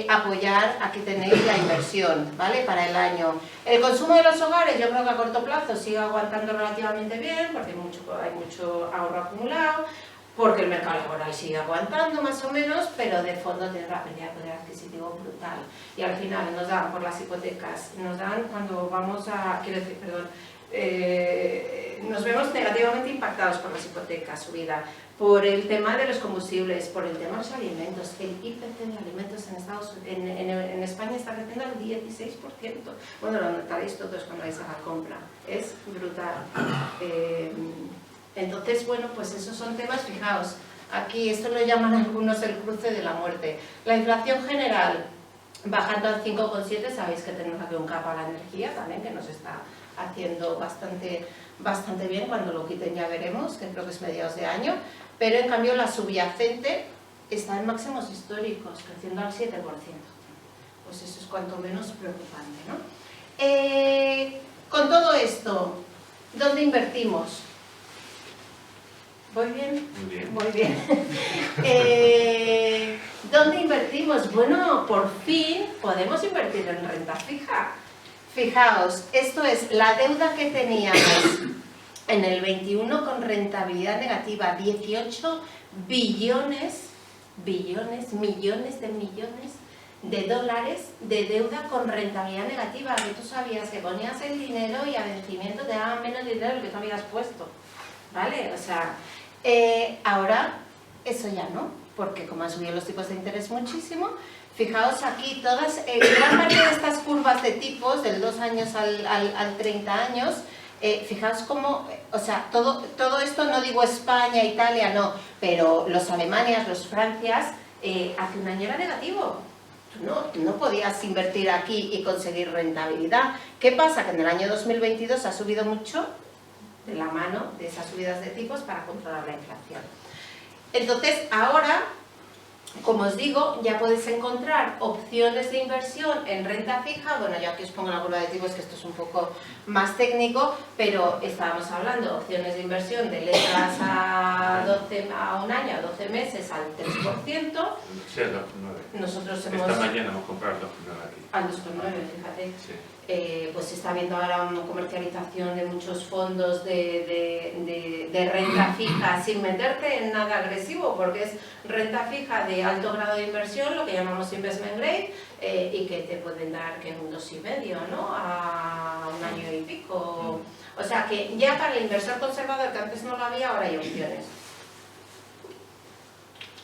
A: apoyar, aquí tenéis la inversión, ¿vale?, para el año. El consumo de los hogares, yo creo que a corto plazo sigue aguantando relativamente bien, porque hay mucho ahorro acumulado, porque el mercado laboral sigue aguantando más o menos, pero de fondo tiene una pérdida de poder adquisitivo brutal. Y al final nos dan por las hipotecas, nos dan cuando vamos a, quiero decir, perdón, nos vemos negativamente impactados por las hipotecas, subida, por el tema de los combustibles, por el tema de los alimentos. El IPC de alimentos en España está creciendo al 16%. Bueno, lo notaréis todos cuando vais a la compra. Es brutal. Entonces, bueno, pues esos son temas, fijaos, aquí esto lo llaman algunos el cruce de la muerte. La inflación general bajando al 5,7, sabéis que tenemos aquí un capa a la energía también, que nos está haciendo bastante bien. Cuando lo quiten ya veremos, que creo que es mediados de año, pero en cambio la subyacente está en máximos históricos, creciendo al 7%. Pues eso es cuanto menos preocupante, ¿no? Con todo esto, ¿dónde invertimos? ¿Voy bien?
C: Muy bien.
A: Muy bien. ¿Dónde invertimos? Bueno, por fin podemos invertir en renta fija. Fijaos, esto es la deuda que teníamos en el 21 con rentabilidad negativa, 18 millones de dólares de deuda con rentabilidad negativa, que tú sabías que ponías el dinero y a vencimiento te daban menos dinero de lo que tú habías puesto, ¿vale? O sea, ahora eso ya no, porque como han subido los tipos de interés muchísimo, fijaos aquí todas, gran parte de estas curvas de tipos, del 2 años al 30 años, fijaos cómo, o sea, todo esto, no digo España, Italia, no, pero los Alemanias, los Francias, hace un año era negativo. Tú no podías invertir aquí y conseguir rentabilidad. ¿Qué pasa? Que en el año 2022 ha subido mucho de la mano de esas subidas de tipos para controlar la inflación. Entonces, ahora, como os digo, ya podéis encontrar opciones de inversión en renta fija. Bueno, yo aquí os pongo la curva de tipos, que esto es un poco más técnico, pero estábamos hablando de opciones de inversión de letras a un año, a 12 meses, al 3%.
C: Sí, al 2,9.
A: Nosotros hemos...
C: Esta mañana hemos comprado al 2,9 aquí.
A: Al 2,9, fíjate.
C: Sí.
A: Pues se está viendo ahora una comercialización de muchos fondos de renta fija sin meterte en nada agresivo, porque es renta fija de alto grado de inversión, lo que llamamos investment grade, y que te pueden dar que un 2,5, ¿no? A un año y pico. O sea que ya para el inversor conservador, que antes no lo había, ahora hay opciones.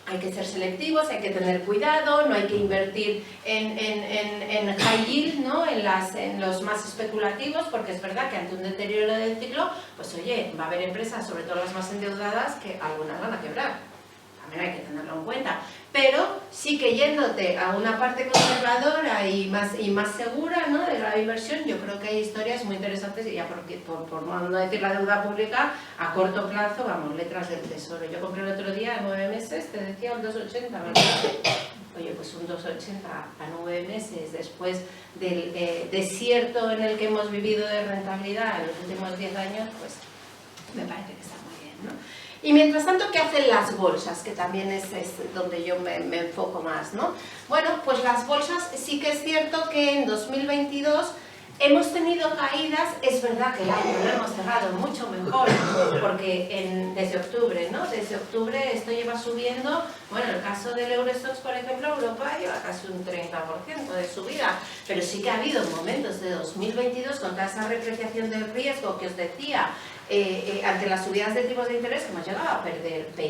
A: Hay que ser selectivos, hay que tener cuidado, no hay que invertir en high yield, ¿no? en los más especulativos, porque es verdad que ante un deterioro del ciclo, pues oye, va a haber empresas, sobre todo las más endeudadas, que algunas van a quebrar. También hay que tenerlo en cuenta. Pero sí que yéndote a una parte conservadora y más segura, ¿no? de la inversión, yo creo que hay historias muy interesantes, y ya por no decir la deuda pública, a corto plazo, vamos, letras del tesoro. Yo compré el otro día a 9 meses, te decía un 2,80, ¿verdad? Oye, pues un 2,80 a 9 meses, después del desierto en el que hemos vivido de rentabilidad en los últimos 10 años, pues me parece que está muy bien, ¿no? Y mientras tanto, ¿qué hacen las bolsas? Que también es donde yo me enfoco más, ¿no? Bueno, pues las bolsas sí que es cierto que en 2022 hemos tenido caídas. Es verdad que el año lo hemos cerrado mucho mejor, porque desde octubre, ¿no? Desde octubre esto lleva subiendo. Bueno, en el caso del Eurostoxx, por ejemplo, Europa lleva casi un 30% de subida, pero sí que ha habido momentos de 2022 con toda esa repreciación del riesgo que os decía, ante las subidas de tipos de interés, hemos llegado a perder 25%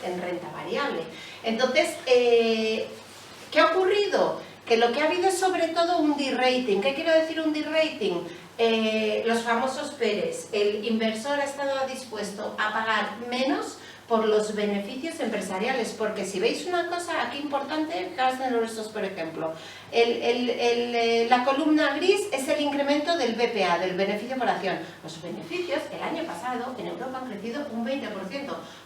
A: en renta variable. Entonces, ¿qué ha ocurrido? Que lo que ha habido es sobre todo un de-rating. ¿Qué quiero decir un de-rating? Los famosos PERES. El inversor ha estado dispuesto a pagar menos por los beneficios empresariales, porque si veis una cosa aquí importante, fijaos en Eurostoxx, por ejemplo, la columna gris es el incremento del BPA, del beneficio por acción. Los beneficios el año pasado en Europa han crecido un 20%.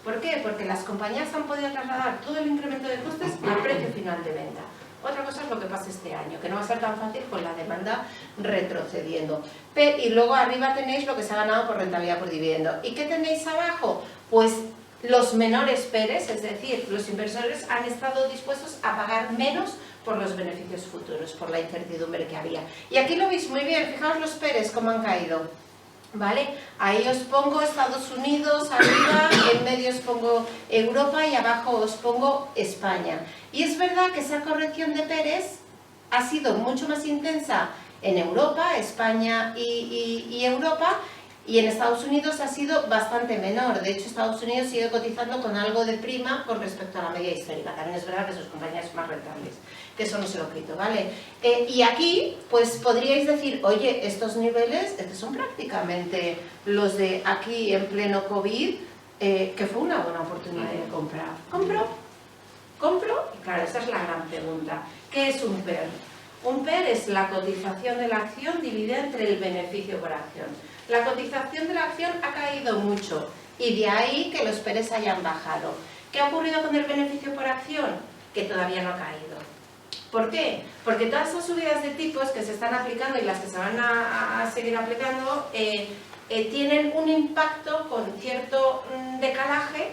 A: ¿Por qué? Porque las compañías han podido trasladar todo el incremento de costes al precio final de venta. Otra cosa es lo que pasa este año, que no va a ser tan fácil con la demanda retrocediendo. Y luego arriba tenéis lo que se ha ganado por rentabilidad por dividendo. ¿Y qué tenéis abajo? Pues los menores PERES, es decir, los inversores han estado dispuestos a pagar menos por los beneficios futuros, por la incertidumbre que había. Y aquí lo veis muy bien, fijaos los PERES cómo han caído. ¿Vale? Ahí os pongo Estados Unidos arriba, en medio os pongo Europa y abajo os pongo España. Y es verdad que esa corrección de PERES ha sido mucho más intensa en Europa, España y Europa, y en Estados Unidos ha sido bastante menor. De hecho, Estados Unidos sigue cotizando con algo de prima con respecto a la media histórica. También es verdad que sus compañías son más rentables, que eso no se lo quito, ¿vale? Y aquí, pues podríais decir, oye, estos niveles, estos son prácticamente los de aquí en pleno COVID, que fue una buena oportunidad de comprar. compro, y claro, esa es la gran pregunta. ¿Qué es un PER? Un PER es la cotización de la acción dividida entre el beneficio por acción. La cotización de la acción ha caído mucho y de ahí que los PERs hayan bajado. ¿Qué ha ocurrido con el beneficio por acción? Que todavía no ha caído. ¿Por qué? Porque todas esas subidas de tipos que se están aplicando y las que se van a seguir aplicando tienen un impacto con cierto decalaje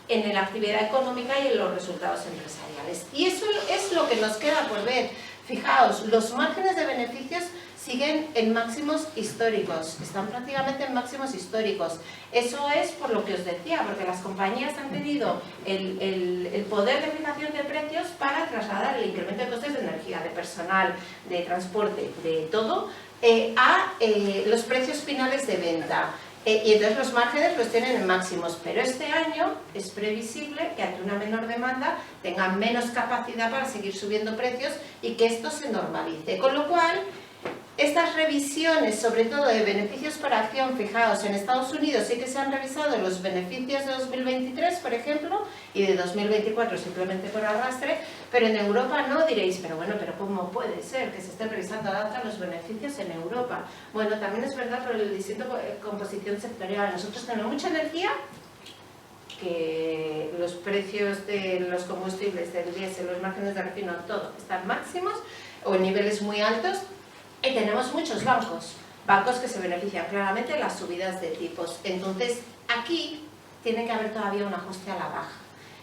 A: en la actividad económica y en los resultados empresariales. Y eso es lo que nos queda por ver. Fijaos, los márgenes de beneficios siguen en máximos históricos, están prácticamente en máximos históricos. Eso es por lo que os decía, porque las compañías han tenido el poder de fijación de precios para trasladar el incremento de costes de energía, de personal, de transporte, de todo, a los precios finales de venta. Y entonces los márgenes los tienen en máximos, pero este año es previsible que ante una menor demanda tengan menos capacidad para seguir subiendo precios y que esto se normalice. Con lo cual, estas revisiones, sobre todo de beneficios por acción, fijaos, en Estados Unidos sí que se han revisado los beneficios de 2023, por ejemplo, y de 2024 simplemente por arrastre, pero en Europa no. Diréis, pero bueno, pero ¿cómo puede ser que se estén revisando al alza los beneficios en Europa? Bueno, también es verdad por el distinto composición sectorial. Nosotros tenemos mucha energía, que los precios de los combustibles, del diésel, los márgenes de refino, todo están máximos o en niveles muy altos. Y tenemos muchos bancos que se benefician claramente de las subidas de tipos. Entonces, aquí tiene que haber todavía un ajuste a la baja.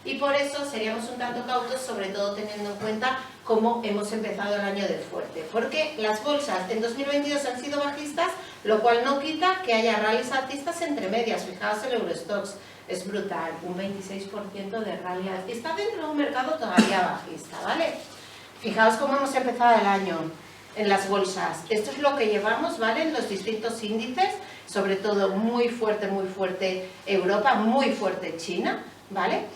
A: Y por eso seríamos un tanto cautos, sobre todo teniendo en cuenta cómo hemos empezado el año de fuerte. Porque las bolsas en 2022 han sido bajistas, lo cual no quita que haya rallies alcistas entre medias. Fijaos el Eurostoxx, es brutal, un 26% de rally alcista dentro de un mercado todavía bajista, ¿vale? Fijaos cómo hemos empezado el año en las bolsas. Esto es lo que llevamos, ¿vale? En los distintos índices, sobre todo muy fuerte Europa, muy fuerte China, ¿vale?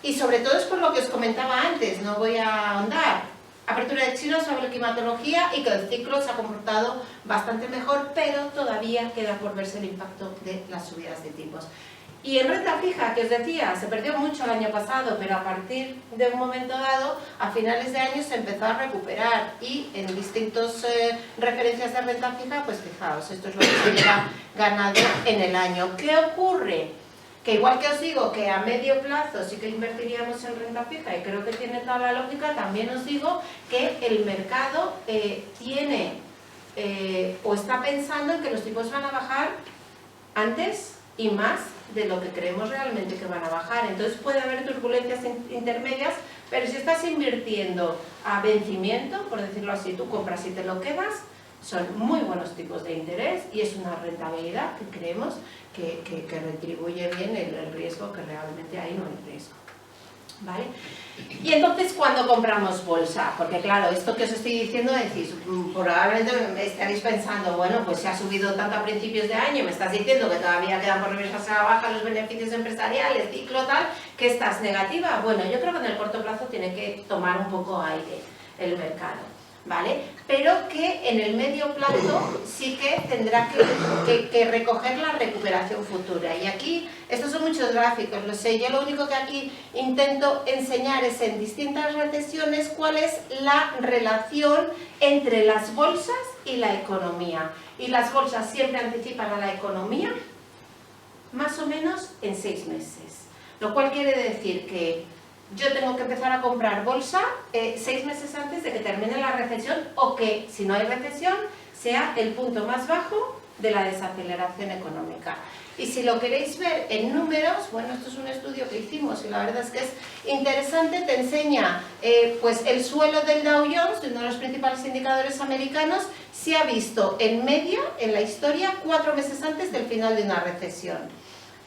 A: Y sobre todo es por lo que os comentaba antes, no voy a ahondar. Apertura de China sobre climatología y que el ciclo se ha comportado bastante mejor, pero todavía queda por verse el impacto de las subidas de tipos. Y en renta fija, que os decía, se perdió mucho el año pasado, pero a partir de un momento dado, a finales de año se empezó a recuperar y en distintas referencias de renta fija, pues fijaos, esto es lo que se lleva ganado en el año. ¿Qué ocurre? Que igual que os digo que a medio plazo sí que invertiríamos en renta fija y creo que tiene toda la lógica, también os digo que el mercado tiene o está pensando en que los tipos van a bajar antes y más de lo que creemos realmente que van a bajar. Entonces puede haber turbulencias intermedias, pero si estás invirtiendo a vencimiento, por decirlo así, tú compras y te lo quedas, son muy buenos tipos de interés y es una rentabilidad que creemos que retribuye bien el riesgo, que realmente ahí no hay riesgo, ¿vale? Y entonces, ¿cuándo compramos bolsa? Porque claro, esto que os estoy diciendo, decís, probablemente me estaréis pensando, bueno, pues se ha subido tanto a principios de año, me estás diciendo que todavía quedan por revisarse a la baja los beneficios empresariales, ciclo tal, que estás negativa. Bueno, yo creo que en el corto plazo tiene que tomar un poco aire el mercado, ¿vale? Pero que en el medio plazo sí que tendrá que recoger la recuperación futura. Y aquí, estos son muchos gráficos, lo sé, yo lo único que aquí intento enseñar es en distintas recesiones cuál es la relación entre las bolsas y la economía. Y las bolsas siempre anticipan a la economía más o menos en 6 meses. Lo cual quiere decir que yo tengo que empezar a comprar bolsa 6 meses antes de que termine la recesión o que, si no hay recesión, sea el punto más bajo de la desaceleración económica. Y si lo queréis ver en números, bueno, esto es un estudio que hicimos y la verdad es que es interesante, te enseña pues el suelo del Dow Jones, uno de los principales indicadores americanos, se ha visto en media, en la historia, 4 meses antes del final de una recesión.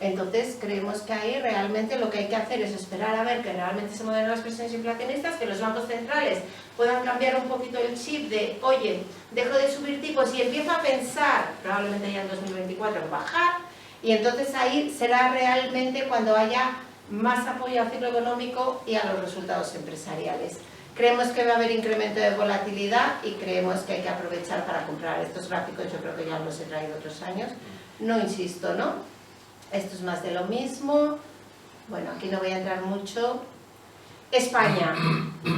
A: Entonces creemos que ahí realmente lo que hay que hacer es esperar a ver que realmente se mueven las presiones inflacionistas, que los bancos centrales puedan cambiar un poquito el chip de, oye, dejo de subir tipos y empiezo a pensar, probablemente ya en 2024, en bajar, y entonces ahí será realmente cuando haya más apoyo al ciclo económico y a los resultados empresariales. Creemos que va a haber incremento de volatilidad y creemos que hay que aprovechar para comprar estos gráficos, yo creo que ya los he traído otros años, no insisto, ¿no? Esto es más de lo mismo. Bueno, aquí no voy a entrar mucho. España,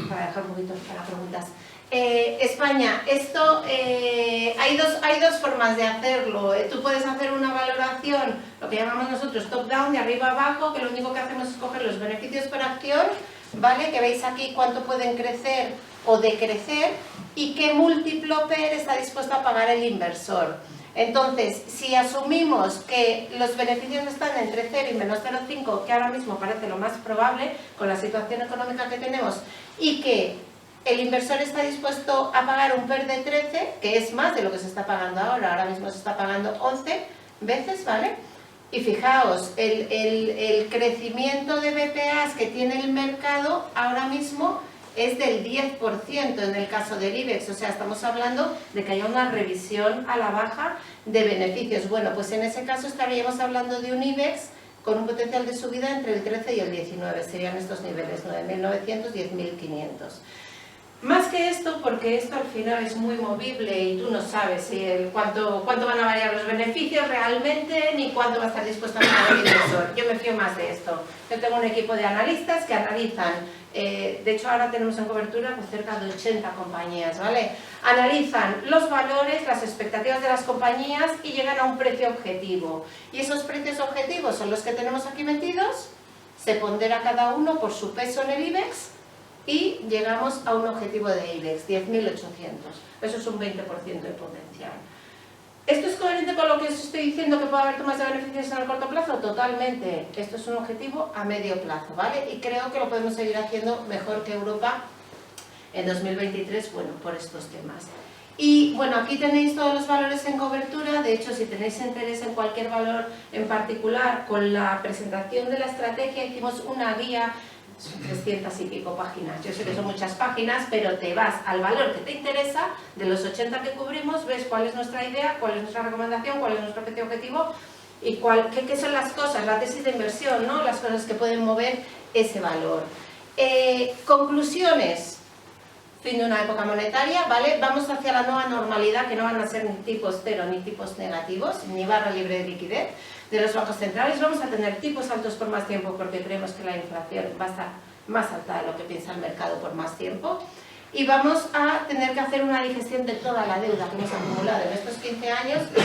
A: para dejar un poquito para preguntas. España, esto hay dos formas de hacerlo. Tú puedes hacer una valoración, lo que llamamos nosotros top-down, de arriba a abajo, que lo único que hacemos es coger los beneficios por acción, ¿vale? Que veis aquí cuánto pueden crecer o decrecer y qué múltiplo PER está dispuesto a pagar el inversor. Entonces, si asumimos que los beneficios están entre 0 y menos 0,5, que ahora mismo parece lo más probable con la situación económica que tenemos, y que el inversor está dispuesto a pagar un PER de 13, que es más de lo que se está pagando ahora mismo se está pagando 11 veces, ¿vale? Y fijaos, el crecimiento de BPAs que tiene el mercado ahora mismo es del 10% en el caso del IBEX, o sea, estamos hablando de que haya una revisión a la baja de beneficios. Bueno, pues en ese caso estaríamos hablando de un IBEX con un potencial de subida entre el 13 y el 19, serían estos niveles, 9.900, 10.500. Más que esto, porque esto al final es muy movible y tú no sabes si cuánto van a variar los beneficios realmente, ni cuánto va a estar dispuesto a pagar el inversor. Yo me fío más de esto. Yo tengo un equipo de analistas que analizan, de hecho ahora tenemos en cobertura pues cerca de 80 compañías, ¿vale? Analizan los valores, las expectativas de las compañías y llegan a un precio objetivo. Y esos precios objetivos son los que tenemos aquí metidos, se pondera cada uno por su peso en el IBEX, y llegamos a un objetivo de IBEX, 10.800. Eso es un 20% de potencial. ¿Esto es coherente con lo que os estoy diciendo que puede haber tomas de beneficios en el corto plazo? Totalmente. Esto es un objetivo a medio plazo, ¿vale? Y creo que lo podemos seguir haciendo mejor que Europa en 2023, bueno, por estos temas. Y bueno, aquí tenéis todos los valores en cobertura. De hecho, si tenéis interés en cualquier valor en particular, con la presentación de la estrategia hicimos una guía. Son 300 y pico páginas, yo sé que son muchas páginas, pero te vas al valor que te interesa, de los 80 que cubrimos, ves cuál es nuestra idea, cuál es nuestra recomendación, cuál es nuestro precio objetivo y qué son las cosas, la tesis de inversión, ¿no? Las cosas que pueden mover ese valor. Conclusiones. Fin de una época monetaria, ¿vale? Vamos hacia la nueva normalidad, que no van a ser ni tipos cero ni tipos negativos, ni barra libre de liquidez de los bancos centrales. Vamos a tener tipos altos por más tiempo porque creemos que la inflación va a estar más alta de lo que piensa el mercado por más tiempo. Y vamos a tener que hacer una digestión de toda la deuda que hemos acumulado en estos 15 años, que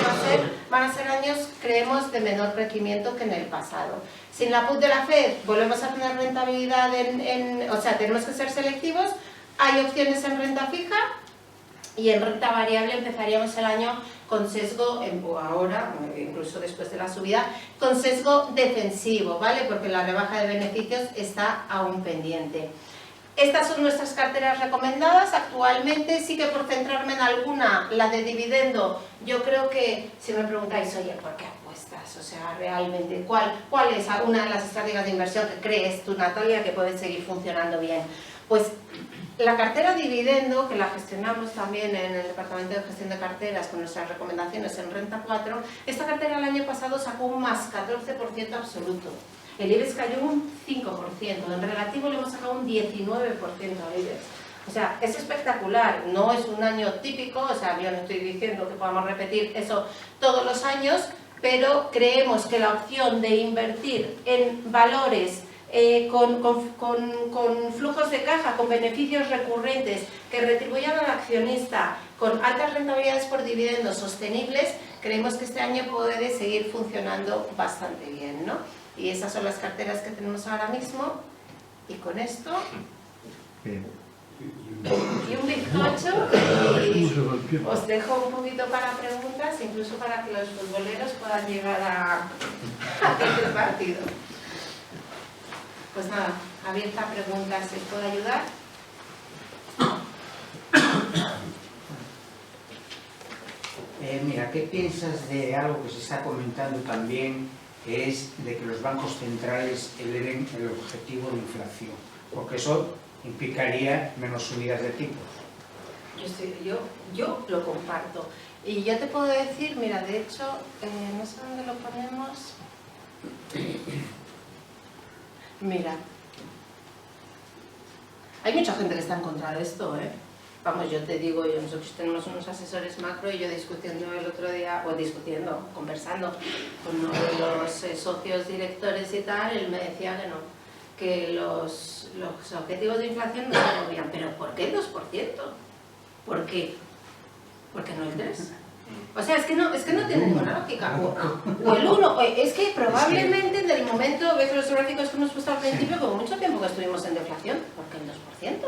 A: van a ser años, creemos, de menor crecimiento que en el pasado. Sin la PUT de la FED volvemos a tener rentabilidad, o sea, tenemos que ser selectivos. Hay opciones en renta fija y en renta variable empezaríamos el año con sesgo, o ahora, incluso después de la subida, con sesgo defensivo, ¿vale? Porque la rebaja de beneficios está aún pendiente. Estas son nuestras carteras recomendadas actualmente. Sí que por centrarme en alguna, la de dividendo, yo creo que, si me preguntáis, oye, ¿por qué apuestas? O sea, realmente, ¿cuál es una de las estrategias de inversión que crees tú, Natalia, que puede seguir funcionando bien? Pues la cartera dividendo, que la gestionamos también en el Departamento de Gestión de Carteras con nuestras recomendaciones en Renta 4, esta cartera el año pasado sacó un más 14% absoluto. El IBEX cayó un 5%, en relativo le hemos sacado un 19% al IBEX. O sea, es espectacular, no es un año típico, o sea, yo no estoy diciendo que podamos repetir eso todos los años, pero creemos que la opción de invertir en valores con flujos de caja, con beneficios recurrentes que retribuyan al accionista, con altas rentabilidades por dividendos sostenibles, creemos que este año puede seguir funcionando bastante bien, ¿no? Y esas son las carteras que tenemos ahora mismo. Y con esto, y un bizcocho, y os dejo un poquito para preguntas, incluso para que los futboleros puedan llegar a el partido. Pues nada, abierta a preguntas, ¿les puedo ayudar?
D: Mira, ¿qué piensas de algo que se está comentando también, que es de que los bancos centrales eleven el objetivo de inflación? Porque eso implicaría menos subidas de tipos.
A: Yo lo comparto. Y yo te puedo decir, mira, de hecho, no sé dónde lo ponemos. Mira, hay mucha gente que está en contra de esto, ¿eh? Vamos, yo te digo, nosotros tenemos unos asesores macro y yo discutiendo el otro día, conversando con uno de los socios directores y tal, él me decía que los objetivos de inflación no se movían. ¿Pero por qué el 2%? ¿Por qué? ¿Por qué no el 3%? O sea, es que no tiene ninguna lógica. O el 1%. Es que probablemente en el momento, ves los gráficos que hemos puesto al principio, como mucho tiempo que estuvimos en deflación, ¿por qué el 2%?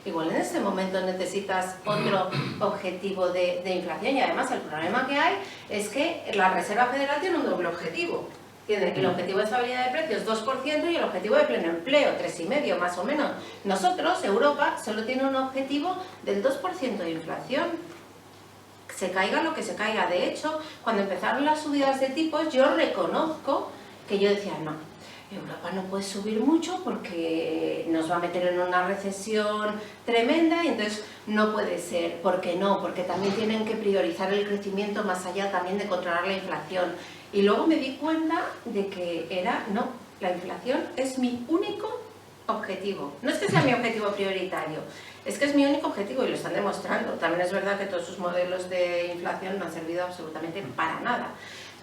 A: Igual en este momento necesitas otro objetivo de inflación, y además el problema que hay es que la Reserva Federal tiene un doble objetivo. Tiene el objetivo de estabilidad de precios 2% y el objetivo de pleno empleo 3,5% más o menos. Nosotros, Europa, solo tiene un objetivo del 2% de inflación. Se caiga lo que se caiga. De hecho, cuando empezaron las subidas de tipos, yo reconozco que yo decía, no, Europa no puede subir mucho porque nos va a meter en una recesión tremenda y entonces no puede ser. ¿Por qué no? Porque también tienen que priorizar el crecimiento más allá también de controlar la inflación. Y luego me di cuenta de que no, la inflación es mi único objetivo. No es que sea mi objetivo prioritario, es que es mi único objetivo y lo están demostrando. También es verdad que todos sus modelos de inflación no han servido absolutamente para nada.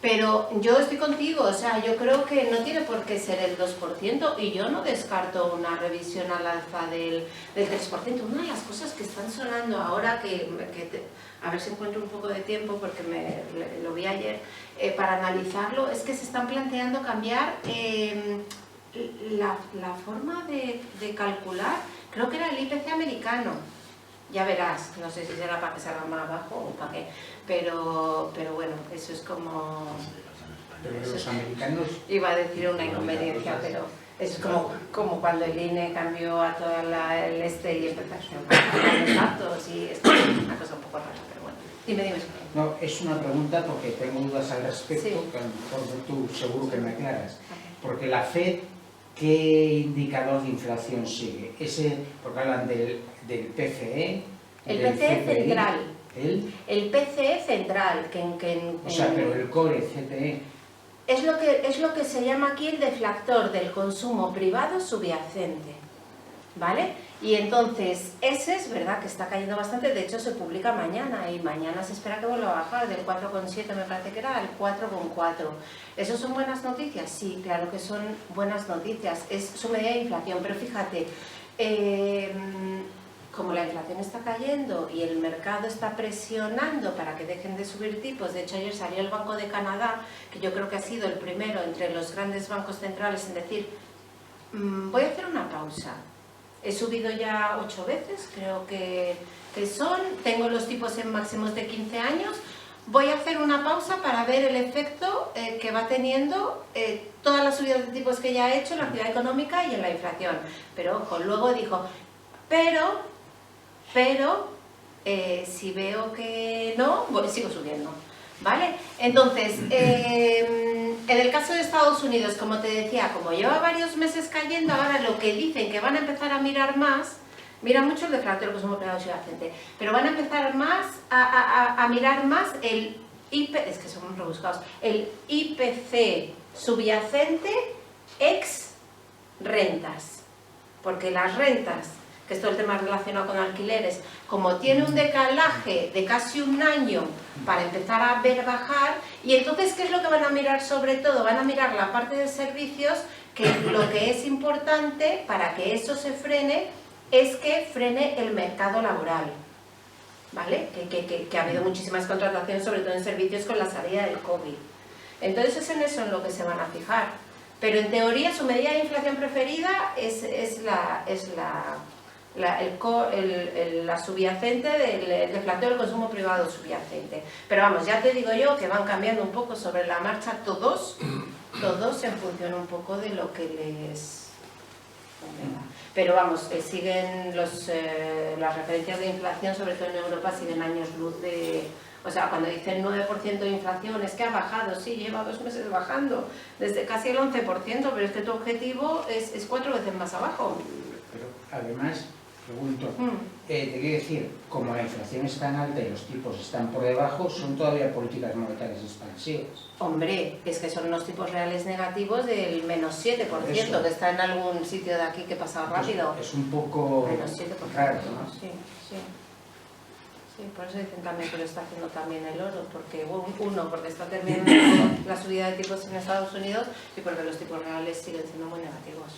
A: Pero yo estoy contigo, o sea, yo creo que no tiene por qué ser el 2% y yo no descarto una revisión al alza del 3%. Una de las cosas que están sonando ahora, a ver si encuentro un poco de tiempo porque lo vi ayer, para analizarlo, es que se están planteando cambiar la forma de calcular, creo que era el IPC americano. Ya verás, no sé si será para que salga más abajo o para qué, pero bueno, eso es como...
D: Pero los americanos...
A: Iba a decir una inconveniencia, pero eso es como cuando el INE cambió a toda el y empezaron a los datos y es una cosa un poco rara, pero bueno. Dime.
D: No, es una pregunta porque tengo dudas al respecto,
A: Sí.
D: que a lo mejor tú seguro que me aclaras. Porque la FED, ¿qué indicador de inflación sigue? Porque hablan del PCE,
A: El
D: del
A: PCE
D: CPI,
A: central.
D: El
A: PCE central,
D: o sea, pero el core, CPE...
A: es lo que se llama aquí el deflactor del consumo privado subyacente, ¿vale? Y entonces, ese es verdad que está cayendo bastante, de hecho se publica mañana y mañana se espera que vuelva a bajar del 4,7 me parece que era al 4,4. ¿Eso son buenas noticias? Sí, claro que son buenas noticias, es su medida de inflación, pero fíjate, como la inflación está cayendo y el mercado está presionando para que dejen de subir tipos, de hecho ayer salió el Banco de Canadá, que yo creo que ha sido el primero entre los grandes bancos centrales en decir, voy a hacer una pausa. He subido ya 8 veces, creo que tengo los tipos en máximos de 15 años, voy a hacer una pausa para ver el efecto que va teniendo todas las subidas de tipos que ya ha hecho en la actividad económica y en la inflación. Pero ojo, luego dijo, pero si veo que no, sigo subiendo, ¿vale? Entonces, en el caso de Estados Unidos, como te decía, como lleva varios meses cayendo, ahora lo que dicen que van a empezar a mirar más, miran mucho el deflactor del consumo privado subyacente, pero van a empezar más a mirar más el es que son muy rebuscados, el IPC subyacente ex rentas, porque las rentas, que es todo el tema relacionado con alquileres, como tiene un decalaje de casi un año para empezar a ver bajar, y entonces, ¿qué es lo que van a mirar sobre todo? Van a mirar la parte de servicios, que lo que es importante para que eso se frene es que frene el mercado laboral, ¿vale? Que ha habido muchísimas contrataciones, sobre todo en servicios con la salida del COVID. Entonces es en eso en lo que se van a fijar. Pero en teoría su medida de inflación preferida es la subyacente del deflactor del consumo privado subyacente. Pero vamos, ya te digo yo que van cambiando un poco sobre la marcha todos en función un poco de lo que les convenga. Pero vamos, siguen las referencias de inflación, sobre todo en Europa, siguen años luz de... O sea, cuando dicen 9% de inflación, es que ha bajado, sí, lleva 2 meses bajando, desde casi el 11%, pero es que tu objetivo es 4 veces más abajo.
D: Pero además, pregunto, te quiero decir, como la inflación es tan alta y los tipos están por debajo, ¿son todavía políticas monetarias expansivas?
A: Hombre, es que son unos tipos reales negativos del menos 7%, que está en algún sitio de aquí que he pasado rápido.
D: Es un poco
A: menos 7%,
D: raro, ¿no?
A: Sí. Sí, por eso dicen también que lo está haciendo también el oro, porque porque está terminando la subida de tipos en Estados Unidos y porque los tipos reales siguen siendo muy negativos.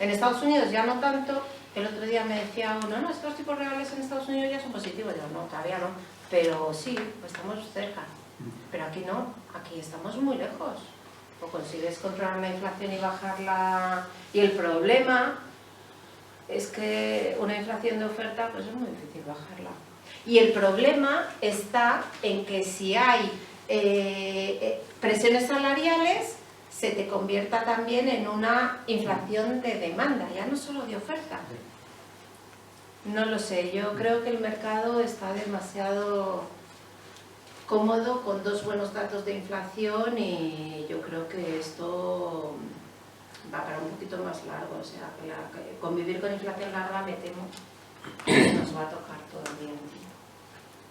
A: En Estados Unidos ya no tanto. El otro día me decía uno, no, es que los tipos reales en Estados Unidos ya son positivos. Digo, no, todavía no, pero sí, estamos cerca. Pero aquí no, aquí estamos muy lejos. O consigues controlar la inflación y bajarla. Y el problema es que una inflación de oferta, pues es muy difícil bajarla. Y el problema está en que si hay presiones salariales, se te convierta también en una inflación de demanda, ya no solo de oferta. No lo sé, yo creo que el mercado está demasiado cómodo con dos buenos datos de inflación y yo creo que esto va para un poquito más largo, o sea, que convivir con inflación larga me temo que nos va a tocar todavía un tiempo.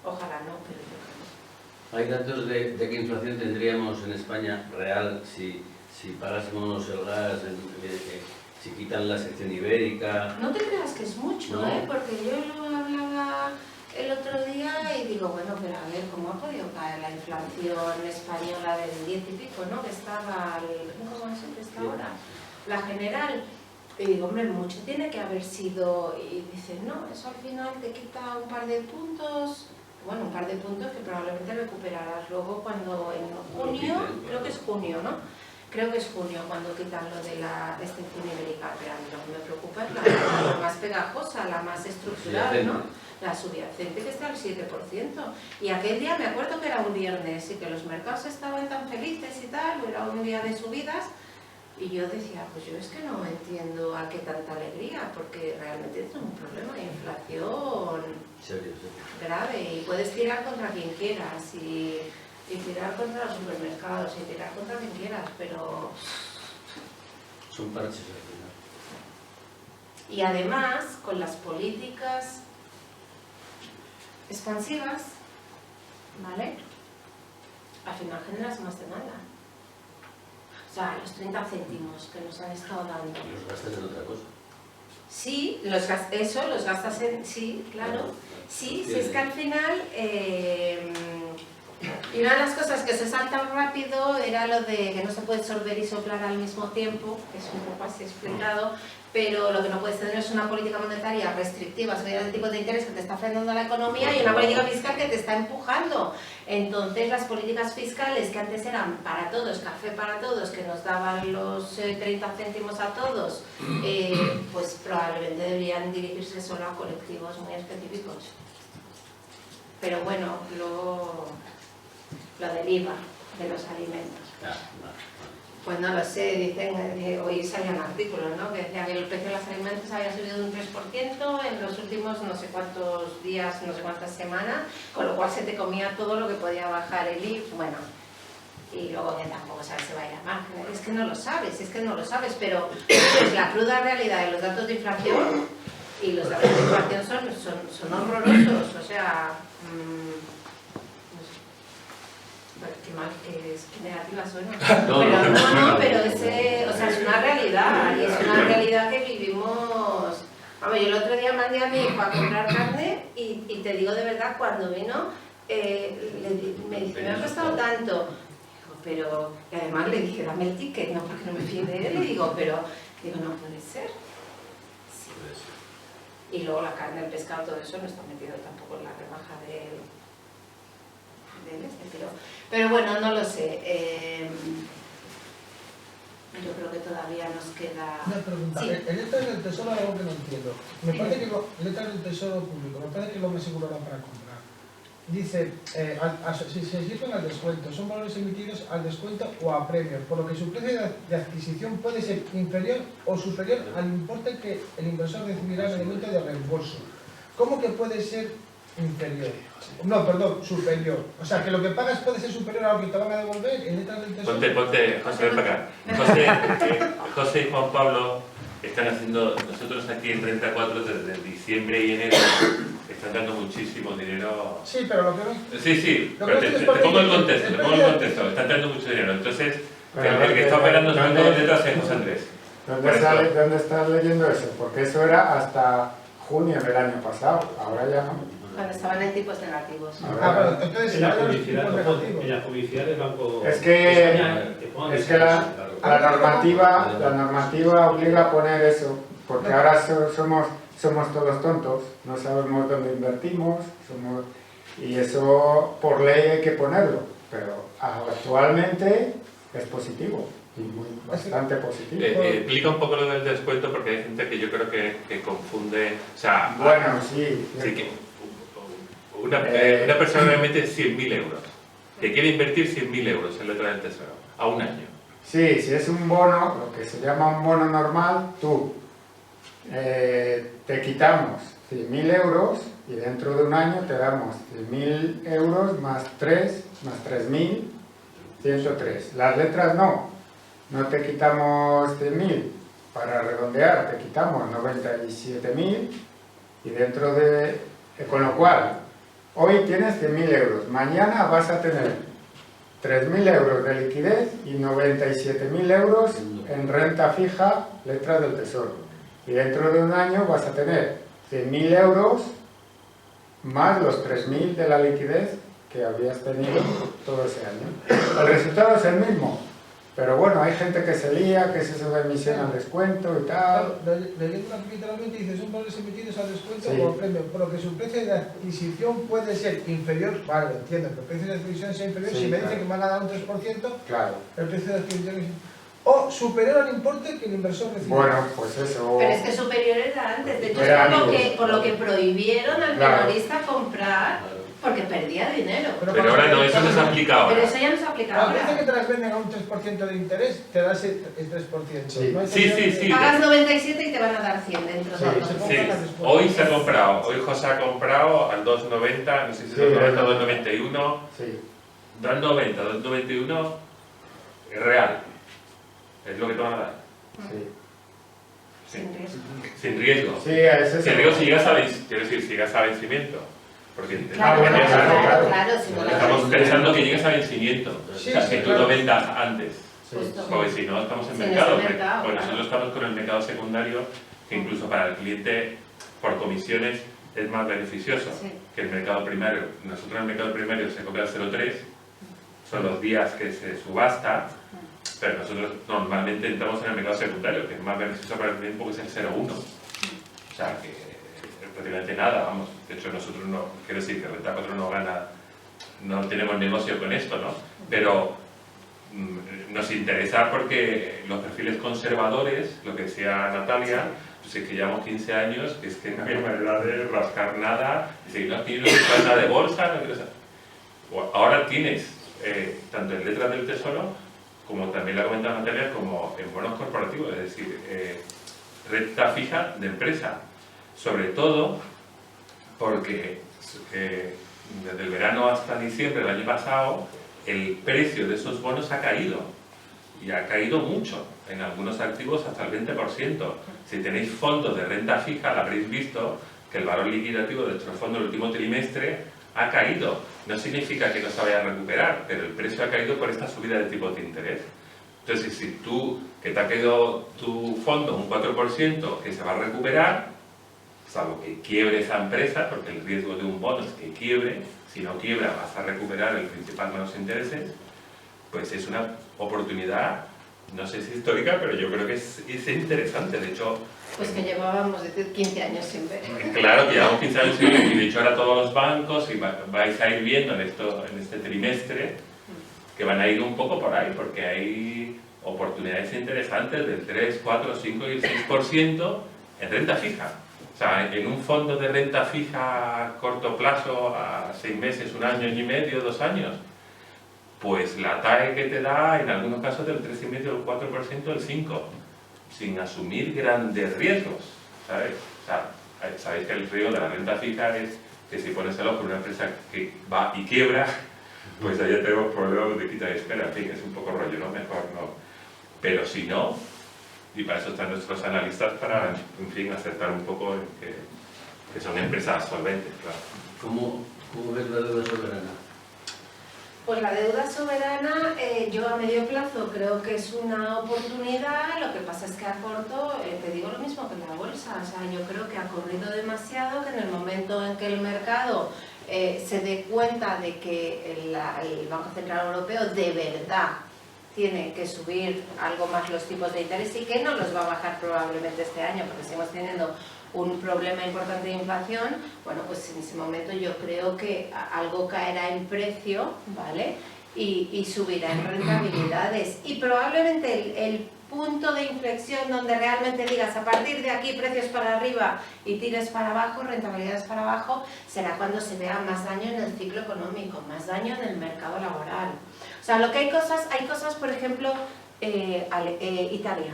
A: Ojalá no, pero yo creo que no.
B: ¿Hay datos de qué inflación tendríamos en España real si pagásemos el gas, si quitan la sección ibérica?
A: No te creas que es mucho,
B: No.
A: Porque yo lo hablaba el otro día y digo, bueno, pero a ver, ¿cómo ha podido caer la inflación española del 10 y pico, ¿no? Que estaba al 5,7 está ahora, la general. Y digo, hombre, mucho tiene que haber sido, y dice, no, eso al final te quita un par de puntos, bueno, un par de puntos que probablemente recuperarás luego cuando en junio, creo que es junio, ¿no? Creo que es junio cuando quitan lo de la excepción ibérica, pero a mí lo que me preocupa es la más pegajosa, la más estructural, ¿no? La subyacente que está al 7%. Y aquel día me acuerdo que era un viernes y que los mercados estaban tan felices y tal, era un día de subidas. Y yo decía, pues yo es que no entiendo a qué tanta alegría, porque realmente es un problema de inflación grave y puedes tirar contra quien quieras y tirar contra los supermercados y tirar contra quien quieras, pero...
B: Son parches al final.
A: Y además, con las políticas expansivas, ¿vale? Al final generas más demanda. O sea, los 30 céntimos que nos han estado dando.
B: ¿Y los gastas en otra cosa?
A: Sí, los gastas en... Sí, claro. Sí, si es que al final... y una de las cosas que se salta rápido era lo de que no se puede sorber y soplar al mismo tiempo, que es un poco así explicado, pero lo que no puedes tener es una política monetaria restrictiva, subida de tipos de interés que te está frenando la economía y una política fiscal que te está empujando. Entonces las políticas fiscales que antes eran para todos, café para todos, que nos daban los 30 céntimos a todos, pues probablemente deberían dirigirse solo a colectivos muy específicos. Pero bueno, luego lo del IVA de los alimentos. Pues no lo sé, dicen, hoy salía un artículo, ¿no? Que decía que el precio de los alimentos había subido un 3% en los últimos no sé cuántos días, no sé cuántas semanas, con lo cual se te comía todo lo que podía bajar el IVA, bueno, y luego que tampoco sabes si va a ir a margen, es que no lo sabes, pero es la cruda realidad de los datos de inflación, y los datos de inflación son horrorosos, o sea... Qué mal que es, qué negativa suena. Pero o sea, es una realidad, y es una realidad que vivimos. Vamos, yo el otro día mandé a mi hijo a comprar carne y te digo de verdad, cuando vino, me dice, me ha costado tanto. Digo, pero, y además le dije, dame el ticket, no porque no me fíe de él, le digo, pero, no puede ser. Sí. Y luego la carne, el pescado, todo eso no está metido tampoco en la rebaja del pero bueno, no lo sé. Yo creo que todavía nos queda...
E: Una pregunta.
A: Sí.
E: En letras del Tesoro hay algo que no entiendo. Me parece que letras del Tesoro público, me parece que lo me asegurarán para comprar. Dice, si se sirven al descuento, son valores emitidos al descuento o a premio, por lo que su precio de adquisición puede ser inferior o superior al importe que el inversor recibirá en el momento de reembolso. ¿Cómo que puede ser inferior? No, perdón, superior. O sea, que lo que pagas puede ser superior a lo que te van a devolver en letras del Tesoro.
C: Ponte, José, ven para acá. José y Juan Pablo están haciendo, nosotros aquí en 34 desde diciembre y enero están dando muchísimo dinero.
E: Sí, pero lo que no...
C: Sí, pero te pongo el contexto, están dando mucho dinero. Entonces, el que está operando sobre todo letras es José Andrés.
F: ¿Dónde estás leyendo eso? Porque eso era hasta junio del año pasado, ahora ya no.
A: Cuando estaban en tipos negativos.
E: Entonces,
G: en la publicidad del Banco
F: Es que
G: España,
F: la la normativa obliga a poner eso, porque ahora somos todos tontos, no sabemos dónde invertimos, y eso por ley hay que ponerlo, pero actualmente es positivo, y bastante positivo.
C: Explica un poco lo del descuento, porque hay gente que yo creo que confunde, o sea,
F: Bueno, sí.
C: sí que una persona realmente 100.000 euros, que quiere invertir 100.000 euros en letra del tesoro, a un año.
F: Sí, si es un bono, lo que se llama un bono normal, tú te quitamos 100.000 euros y dentro de un año te damos 100.000 euros más 3, más 3.000, 103. Las letras no te quitamos 100.000, para redondear te quitamos 97.000 y dentro de... Con lo cual, hoy tienes 100.000 euros, mañana vas a tener 3.000 euros de liquidez y 97.000 euros en renta fija, letras del tesoro. Y dentro de un año vas a tener 100.000 euros más los 3.000 de la liquidez que habías tenido todo ese año. El resultado es el mismo, pero bueno, hay gente que se lía, que es eso de emisión al descuento y tal.
E: Leyendo literalmente dice, son valores emitidos al descuento
F: Sí.
E: o al premio, por lo que su precio de adquisición puede ser inferior, vale, entiendo, que el precio de adquisición sea inferior,
F: Sí,
E: si me
F: claro.
E: dice que me van a dar un 3%,
F: Claro.
E: el precio de adquisición es... O superior al importe que el inversor recibe.
F: Bueno, pues eso...
A: Pero es que superior era antes, de hecho
F: Era
A: es
F: antes.
A: por lo que prohibieron al
F: Claro.
A: minorista comprar, porque perdía dinero.
C: Pero ahora no, eso no se aplica
A: Pero
C: ahora.
A: eso ya no se aplica
E: Cuando dice que
A: ahora.
E: te las venden a un 3% de interés, te da ese el 3%.
F: Sí.
E: No hay
C: Sí,
E: posibilidad
C: sí.
E: de-
A: Pagas 97 y te van a dar 100 dentro
F: Sí,
A: de
E: se
A: los
E: compran
C: Sí,
E: las después.
C: hoy se ha comprado, hoy José ha comprado al 2.90, no sé si es
F: Sí,
C: 2.90 o 2.91,
F: Sí,
C: 2.90, 2.91 es real, es lo que te van a dar,
F: sí.
A: sin riesgo.
C: sin riesgo.
F: Sí, es eso.
C: Sin riesgo si llegas a vencimiento, porque
A: Claro,
F: bueno, claro.
A: si no la
C: estamos
A: vendes.
C: pensando que llegues a vencimiento,
E: Sí,
C: o sea,
E: sí,
C: que tú
E: claro.
C: lo vendas antes.
F: Sí.
A: Justo.
C: Porque si no, estamos en
A: Si no
C: mercado.
A: es el mercado,
C: Pues
A: claro.
C: nosotros estamos con el mercado secundario, que incluso para el cliente, por comisiones, es más beneficioso
A: Sí.
C: que el mercado primario. Nosotros en el mercado primario se cobra el 0,3, son los días que se subasta, pero nosotros normalmente entramos en el mercado secundario, que es más beneficioso para el cliente porque es el 0,1. O sea, que prácticamente nada, vamos. De hecho, nosotros no, quiero decir que Renta 4 no gana, no tenemos negocio con esto, ¿no? Pero nos interesa porque los perfiles conservadores, lo que decía Natalia, pues es que llevamos 15 años, que es que no había manera de rascar nada, y si no tienes nada de bolsa, no quieres... Ahora tienes, tanto en letras del tesoro, como también la comentaba Natalia, como en bonos corporativos, es decir, renta fija de empresa, sobre todo porque desde el verano hasta diciembre del año pasado el precio de esos bonos ha caído, y ha caído mucho, en algunos activos hasta el 20%. Si tenéis fondos de renta fija, lo habréis visto, que el valor liquidativo de nuestro fondo el último trimestre ha caído. No significa que no se vaya a recuperar, pero el precio ha caído por esta subida de tipos de interés. Entonces, si tú, que te ha caído tu fondo un 4%, que se va a recuperar, salvo que quiebre esa empresa, porque el riesgo de un bono es que quiebre, si no quiebra vas a recuperar el principal de los intereses, pues es una oportunidad, no sé si histórica, pero yo creo que es interesante. De hecho,
A: Pues que llevábamos 15 años sin ver.
C: claro que llevamos 15 años sin ver, y de hecho ahora todos los bancos, y vais a ir viendo en este trimestre, que van a ir un poco por ahí, porque hay oportunidades interesantes del 3, 4, 5 y el 6% en renta fija. O sea, en un fondo de renta fija a corto plazo, a 6 meses, 1 año y medio, 2 años, pues la TAE que te da, en algunos casos del 3,5, del 4%, del 5%, sin asumir grandes riesgos, ¿sabes? O sea, sabéis que el riesgo de la renta fija es que si pones el ojo en una empresa que va y quiebra, pues allá tenemos problemas de quita y espera, en fin, es un poco rollo, ¿no? Mejor no. Pero si no, y para eso están nuestros analistas, para, en fin, acertar un poco en que son empresas solventes, claro.
B: ¿Cómo ves la deuda soberana?
A: Pues la deuda soberana, yo a medio plazo creo que es una oportunidad, lo que pasa es que a corto, te digo lo mismo que la bolsa, o sea, yo creo que ha corrido demasiado, que en el momento en que el mercado se dé cuenta de que el Banco Central Europeo de verdad tiene que subir algo más los tipos de interés y que no los va a bajar probablemente este año, porque seguimos teniendo un problema importante de inflación, bueno, pues en ese momento yo creo que algo caerá en precio, ¿vale? Y subirá en rentabilidades. Y probablemente el punto de inflexión donde realmente digas a partir de aquí precios para arriba y tires para abajo, rentabilidades para abajo, será cuando se vea más daño en el ciclo económico, más daño en el mercado laboral. O sea, lo que hay cosas, por ejemplo, Italia,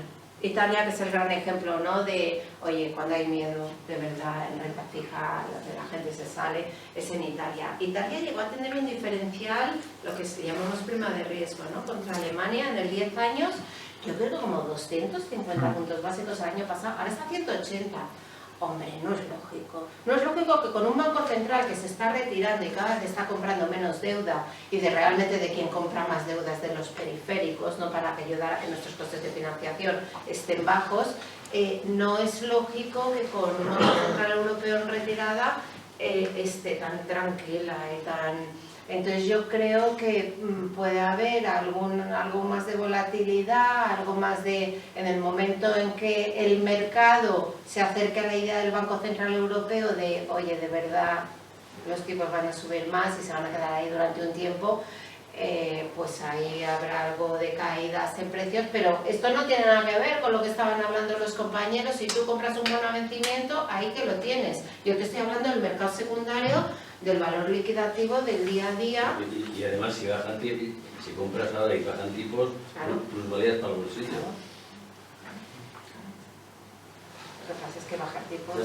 A: que es el gran ejemplo, ¿no? De, oye, cuando hay miedo, de verdad, en renta fija, la gente se sale, es en Italia. Italia llegó a tener un diferencial, lo que llamamos prima de riesgo, ¿no? Contra Alemania en el 10 años, yo creo que como 250 puntos básicos el año pasado, ahora está 180. Hombre, no es lógico. No es lógico que con un banco central que se está retirando y cada vez está comprando menos deuda y de realmente de quien compra más deudas de los periféricos, no para ayudar a que nuestros costes de financiación estén bajos, no es lógico que con un banco central europeo en retirada esté tan tranquila y tan... Entonces yo creo que puede haber algo más de volatilidad, algo más de, en el momento en que el mercado se acerque a la idea del Banco Central Europeo de, oye, de verdad los tipos van a subir más y se van a quedar ahí durante un tiempo, pues ahí habrá algo de caídas en precios, pero esto no tiene nada que ver con lo que estaban hablando los compañeros. Si tú compras un bono a vencimiento, ahí que lo tienes. Yo te estoy hablando del mercado secundario, del valor liquidativo del día a día.
B: Y además, si bajan tipos, si compras ahora y bajan tipos,
A: Claro.
B: plusvalías para el bolsillo.
A: Lo que pasa es que bajar tipos,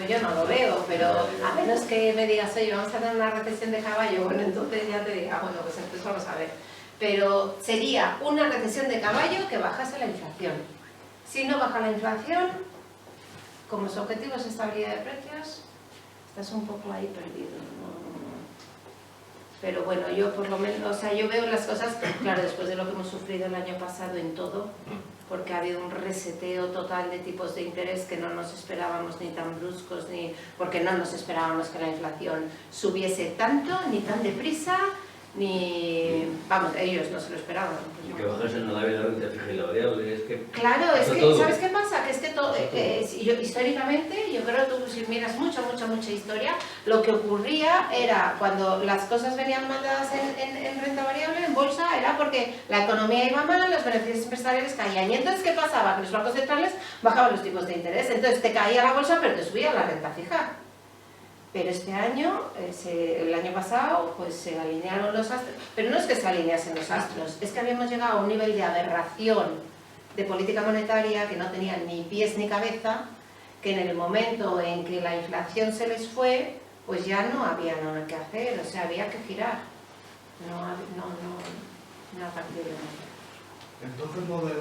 A: yo no lo veo, pero a menos que me digas, oye, vamos a tener una recesión de caballo, bueno, entonces ya te diga, bueno, pues entonces vamos a ver. Pero sería una recesión de caballo que bajase la inflación. Si no baja la inflación, como su objetivo es estabilidad de precios, estás un poco ahí perdido, ¿no? Pero bueno, yo por lo menos, o sea, yo veo las cosas, claro, después de lo que hemos sufrido el año pasado en todo, porque ha habido un reseteo total de tipos de interés que no nos esperábamos ni tan bruscos, ni porque no nos esperábamos que la inflación subiese tanto, ni tan deprisa, ni... Vamos, ellos no se lo esperaban.
B: Y que bajasen a la vez la renta fija y la variable, es que...
A: Claro, es que,
B: todo.
A: ¿sabes qué pasa? Que es que todo, históricamente, yo creo que tú si miras mucha historia, lo que ocurría era cuando las cosas venían mal dadas en renta variable, en bolsa, era porque la economía iba mal, los beneficios empresariales caían. Y entonces, ¿qué pasaba? Que los bancos centrales bajaban los tipos de interés. Entonces te caía la bolsa, pero te subía la renta fija. Pero este año, el año pasado, pues se alinearon los astros. Pero no es que se alineasen los astros, es que habíamos llegado a un nivel de aberración de política monetaria que no tenía ni pies ni cabeza, que en el momento en que la inflación se les fue, pues ya no había nada que hacer, o sea, había que girar. No a partir de nada.
G: Entonces lo de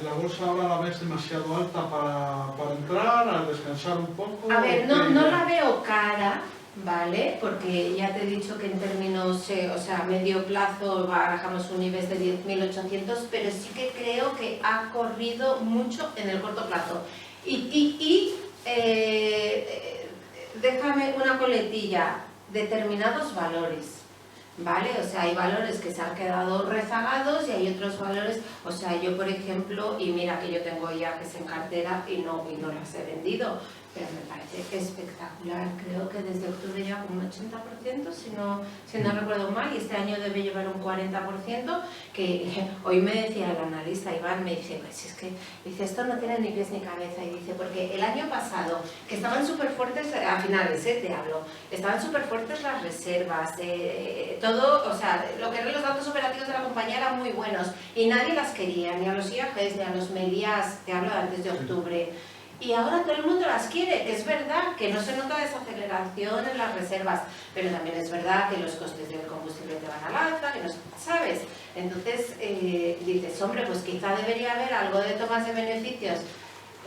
G: la bolsa ahora la ves demasiado alta para entrar, a descansar un poco.
A: A ver, no la veo cara, ¿vale? Porque ya te he dicho que en términos, o sea, a medio plazo barajamos un nivel de 10.800, pero sí que creo que ha corrido mucho en el corto plazo. Déjame una coletilla, determinados valores. ¿Vale? O sea, hay valores que se han quedado rezagados y hay otros valores, o sea, yo por ejemplo, y mira que yo tengo ya que es en cartera y no las he vendido, pero me parece espectacular, creo que desde octubre lleva como un 80%, si no recuerdo mal, y este año debe llevar un 40%, que hoy me decía el analista Iván, me dice, pues es que, dice, esto no tiene ni pies ni cabeza, y dice, porque el año pasado, que estaban súper fuertes, a finales, te hablo, estaban súper fuertes las reservas, todo, o sea, lo que eran los datos operativos de la compañía eran muy buenos, y nadie las quería, ni a los IAGs, ni a los Meliás, te hablo antes de octubre. Y ahora todo el mundo las quiere, que es verdad que no se nota desaceleración en las reservas, pero también es verdad que los costes del combustible te van al alza, que no sabes. Entonces dices, hombre, pues quizá debería haber algo de tomas de beneficios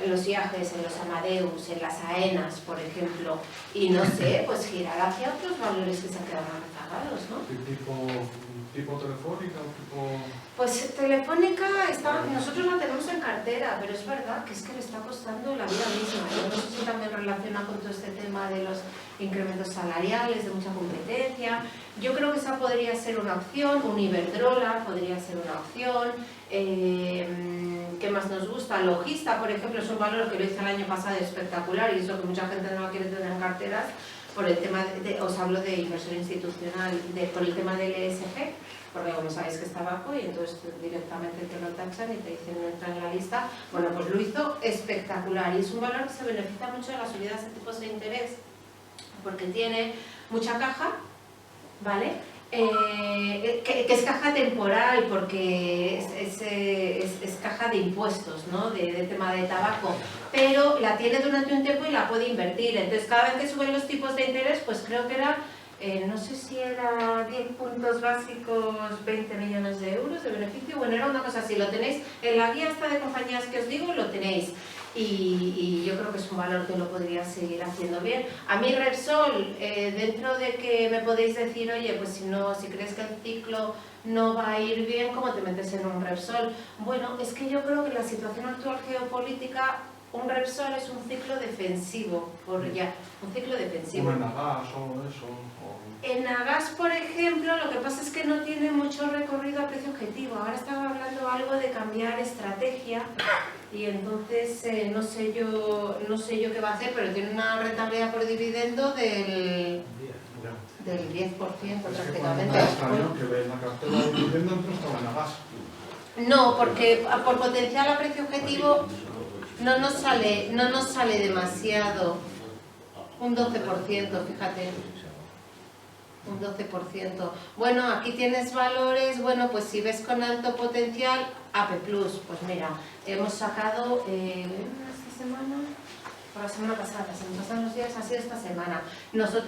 A: en los IAGs, en los Amadeus, en las AENAs, por ejemplo, y no sé, pues girar hacia otros valores que se han quedado rezagados, ¿no?
G: ¿Tipo Telefónica o tipo...?
A: Pues Telefónica, nosotros la tenemos en cartera, pero es verdad que es que le está costando la vida misma. Yo no sé si también relaciona con todo este tema de los incrementos salariales, de mucha competencia. Yo creo que esa podría ser una opción, un Iberdrola podría ser una opción. ¿Qué más nos gusta? Logista, por ejemplo, es un valor que lo hice el año pasado espectacular y es lo que mucha gente no quiere tener en carteras por el tema os hablo de inversión institucional, por el tema del ESG, porque como sabéis que está abajo y entonces directamente te lo tachan y te dicen no entra en la lista. Bueno, pues lo hizo espectacular y es un valor que se beneficia mucho de las subidas de tipos de interés porque tiene mucha caja, ¿vale? Que es caja temporal porque es caja de impuestos, ¿no? de tema de tabaco, pero la tiene durante un tiempo y la puede invertir. Entonces cada vez que suben los tipos de interés, pues creo que era, no sé si era 10 puntos básicos, 20 millones de euros de beneficio, bueno, era una cosa así, lo tenéis en la guía esta de compañías que os digo, lo tenéis. Y yo creo que es un valor que lo podría seguir haciendo bien. A mí Repsol, dentro de que me podéis decir, oye, pues si crees que el ciclo no va a ir bien, ¿cómo te metes en un Repsol? Bueno, es que yo creo que en la situación actual geopolítica, un Repsol es un ciclo defensivo, un ciclo defensivo.
G: Como en Agas o eso.
A: En Agas, por ejemplo, lo que pasa es que no tiene mucho recorrido a precio objetivo. Ahora estaba hablando algo de cambiar estrategia y entonces no sé yo qué va a hacer, pero tiene una rentabilidad por dividendo del 10% prácticamente.
G: Es extraño que ve la cartera de dividendo no estaba en Agas.
A: No, porque por potencial a precio objetivo no nos sale demasiado. Un 12%, fíjate. Un 12%. Bueno, aquí tienes valores, bueno, pues si ves con alto potencial, AP+, pues mira, hemos sacado esta semana, por la semana pasada, se me pasan los días, ha sido esta semana.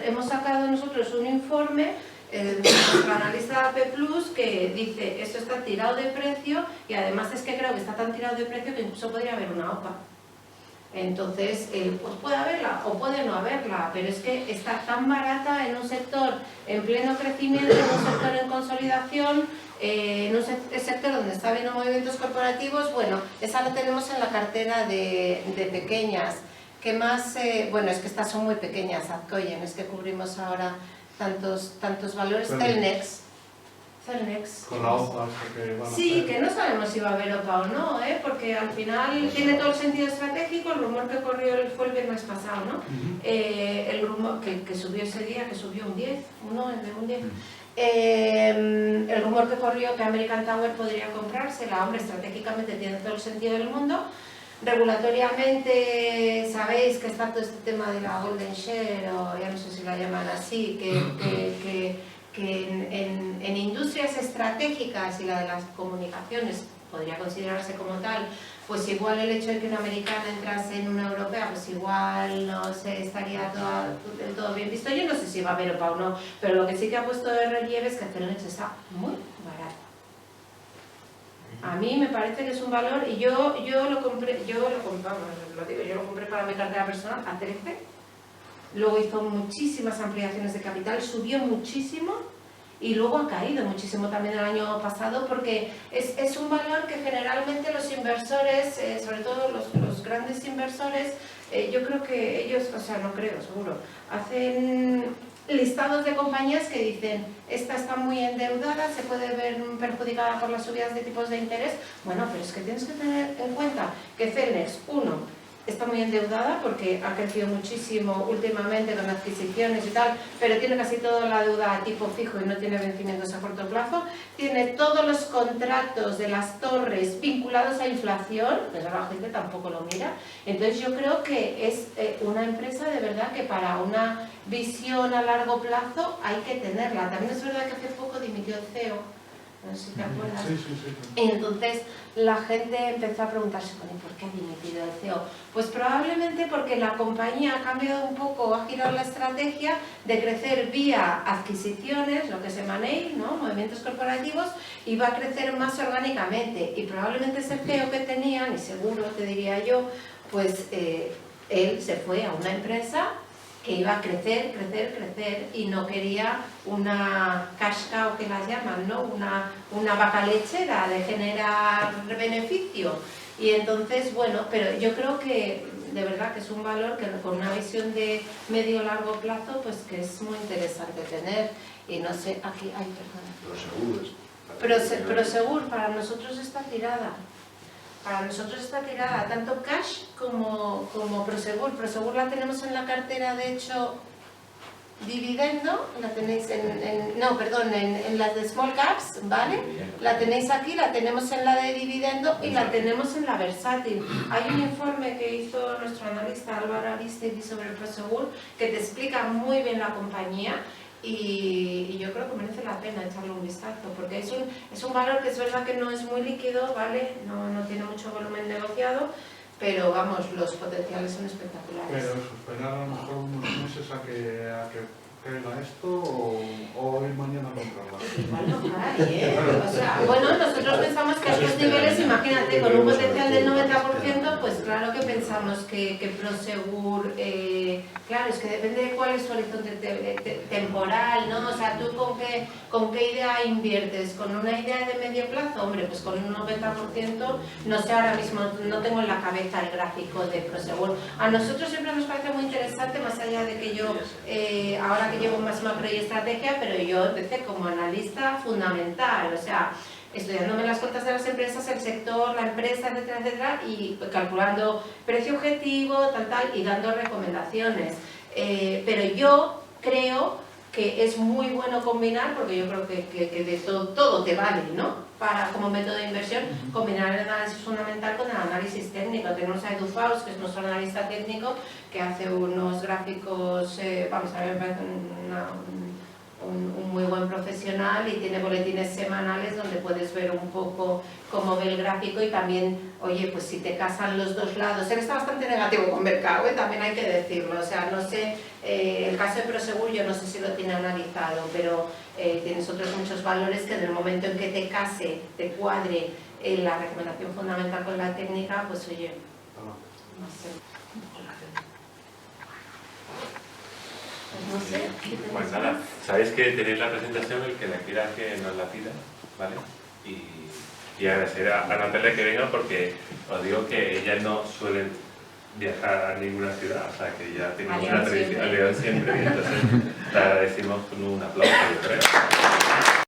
A: Hemos sacado nosotros un informe de nuestro analista de AP+, que dice, esto está tirado de precio y además es que creo que está tan tirado de precio que incluso podría haber una OPA. Entonces, pues puede haberla o puede no haberla, pero es que está tan barata en un sector en pleno crecimiento, en un sector en consolidación, en un sector donde está habiendo movimientos corporativos. Bueno, esa la tenemos en la cartera de pequeñas. ¿Qué más? Bueno, es que estas son muy pequeñas, Azcoyen, es que cubrimos ahora tantos valores. Celnex.
G: Con la OPA que van a
A: Sí,
G: hacer.
A: que no sabemos si va a haber OPA o no, porque al final tiene todo el sentido estratégico. El rumor que corrió fue el viernes pasado, ¿no? El rumor que subió ese día, que subió un 10, un 10. El rumor que corrió que American Tower podría comprársela, hombre, estratégicamente tiene todo el sentido del mundo. Regulatoriamente sabéis que está todo este tema de la Golden Share, o ya no sé si la llaman así, que en industrias estratégicas y la de las comunicaciones podría considerarse como tal, pues igual el hecho de que una americana entrase en una europea, pues igual no se estaría del todo bien visto. Yo no sé si va a haber OPA o no, pero lo que sí que ha puesto de relieve es que Celnex está muy barato. A mí me parece que es un valor, y yo lo compré para mi cartera personal a 13. Luego hizo muchísimas ampliaciones de capital, subió muchísimo y luego ha caído muchísimo también el año pasado, porque es un valor que generalmente los inversores, sobre todo los grandes inversores, yo creo que ellos, o sea, no creo, seguro, hacen listados de compañías que dicen, esta está muy endeudada, se puede ver perjudicada por las subidas de tipos de interés. Bueno, pero es que tienes que tener en cuenta que Celnex, está muy endeudada porque ha crecido muchísimo últimamente con adquisiciones y tal, pero tiene casi toda la deuda a tipo fijo y no tiene vencimientos a corto plazo. Tiene todos los contratos de las torres vinculados a inflación, pero la gente tampoco lo mira. Entonces yo creo que es una empresa de verdad que para una visión a largo plazo hay que tenerla. También es verdad que hace poco dimitió el CEO, no sé si te acuerdas.
G: Sí.
A: Y entonces la gente empezó a preguntarse, ¿por qué ha dimitido el CEO? Pues probablemente porque la compañía ha cambiado un poco, ha girado la estrategia de crecer vía adquisiciones, lo que es M&A, ¿no? Movimientos corporativos, y va a crecer más orgánicamente. Y probablemente ese CEO que tenían, y seguro te diría yo, pues él se fue a una empresa que iba a crecer y no quería una cash cow, que las llaman, ¿no? Una vaca lechera de generar beneficio. Y entonces, bueno, pero yo creo que de verdad que es un valor que con una visión de medio-largo plazo, pues que es muy interesante tener. Y no sé, aquí, ay, perdona. Prosegur para nosotros está tirada. Para nosotros está tirada tanto cash como Prosegur. Prosegur la tenemos en la cartera, de hecho, dividendo, la tenéis en las de small caps, ¿vale? La tenéis aquí, la tenemos en la de dividendo y la tenemos en la versátil. Hay un informe que hizo nuestro analista Álvaro Aristegui sobre Prosegur que te explica muy bien la compañía. Y yo creo que merece la pena echarle un vistazo, porque es un valor que es verdad que no es muy líquido, ¿vale? No tiene mucho volumen negociado, pero vamos, los potenciales son espectaculares.
G: Pero eso, esperar a lo mejor unos meses a que caiga esto o ir mañana a comprarla.
A: Igual no cae, ¿eh? O sea, bueno, nosotros pensamos que a estos niveles, imagínate, con un potencial del 90%, pues claro que pensamos que Prosegur, claro, es que depende de cuál es su horizonte temporal, ¿no? O sea, tú con qué idea inviertes, con una idea de medio plazo, hombre, pues con un 90%, no sé ahora mismo, no tengo en la cabeza el gráfico de Prosegur. A nosotros siempre nos parece muy interesante, más allá de que yo, ahora que llevo más macro y estrategia, pero yo empecé como analista fundamental, o sea, estudiándome las cuentas de las empresas, el sector, la empresa, etcétera, etcétera, y calculando precio objetivo, tal, y dando recomendaciones. Pero yo creo que es muy bueno combinar, porque yo creo que de todo te vale, ¿no? Como método de inversión, combinar el análisis fundamental con el análisis técnico. Tenemos a Edu Faust, que es nuestro analista técnico, que hace unos gráficos, vamos a ver, me parece un muy buen profesional y tiene boletines semanales donde puedes ver un poco cómo ve el gráfico y también, oye, pues si te casan los dos lados. Él está bastante negativo con Mercado, también hay que decirlo, o sea, no sé, el caso de Prosegur yo no sé si lo tiene analizado, pero tienes otros muchos valores que en el momento en que te case, te cuadre la recomendación fundamental con la técnica, pues oye, no sé. No sé.
C: Pues nada, sabéis que tenéis la presentación, el que la quiera que nos la pida, ¿vale? Y agradecer a Natalia que venga porque os digo que ellas no suelen viajar a ninguna ciudad, o sea que ya tenemos una tradición, a León siempre, y entonces la agradecemos con un aplauso, yo creo.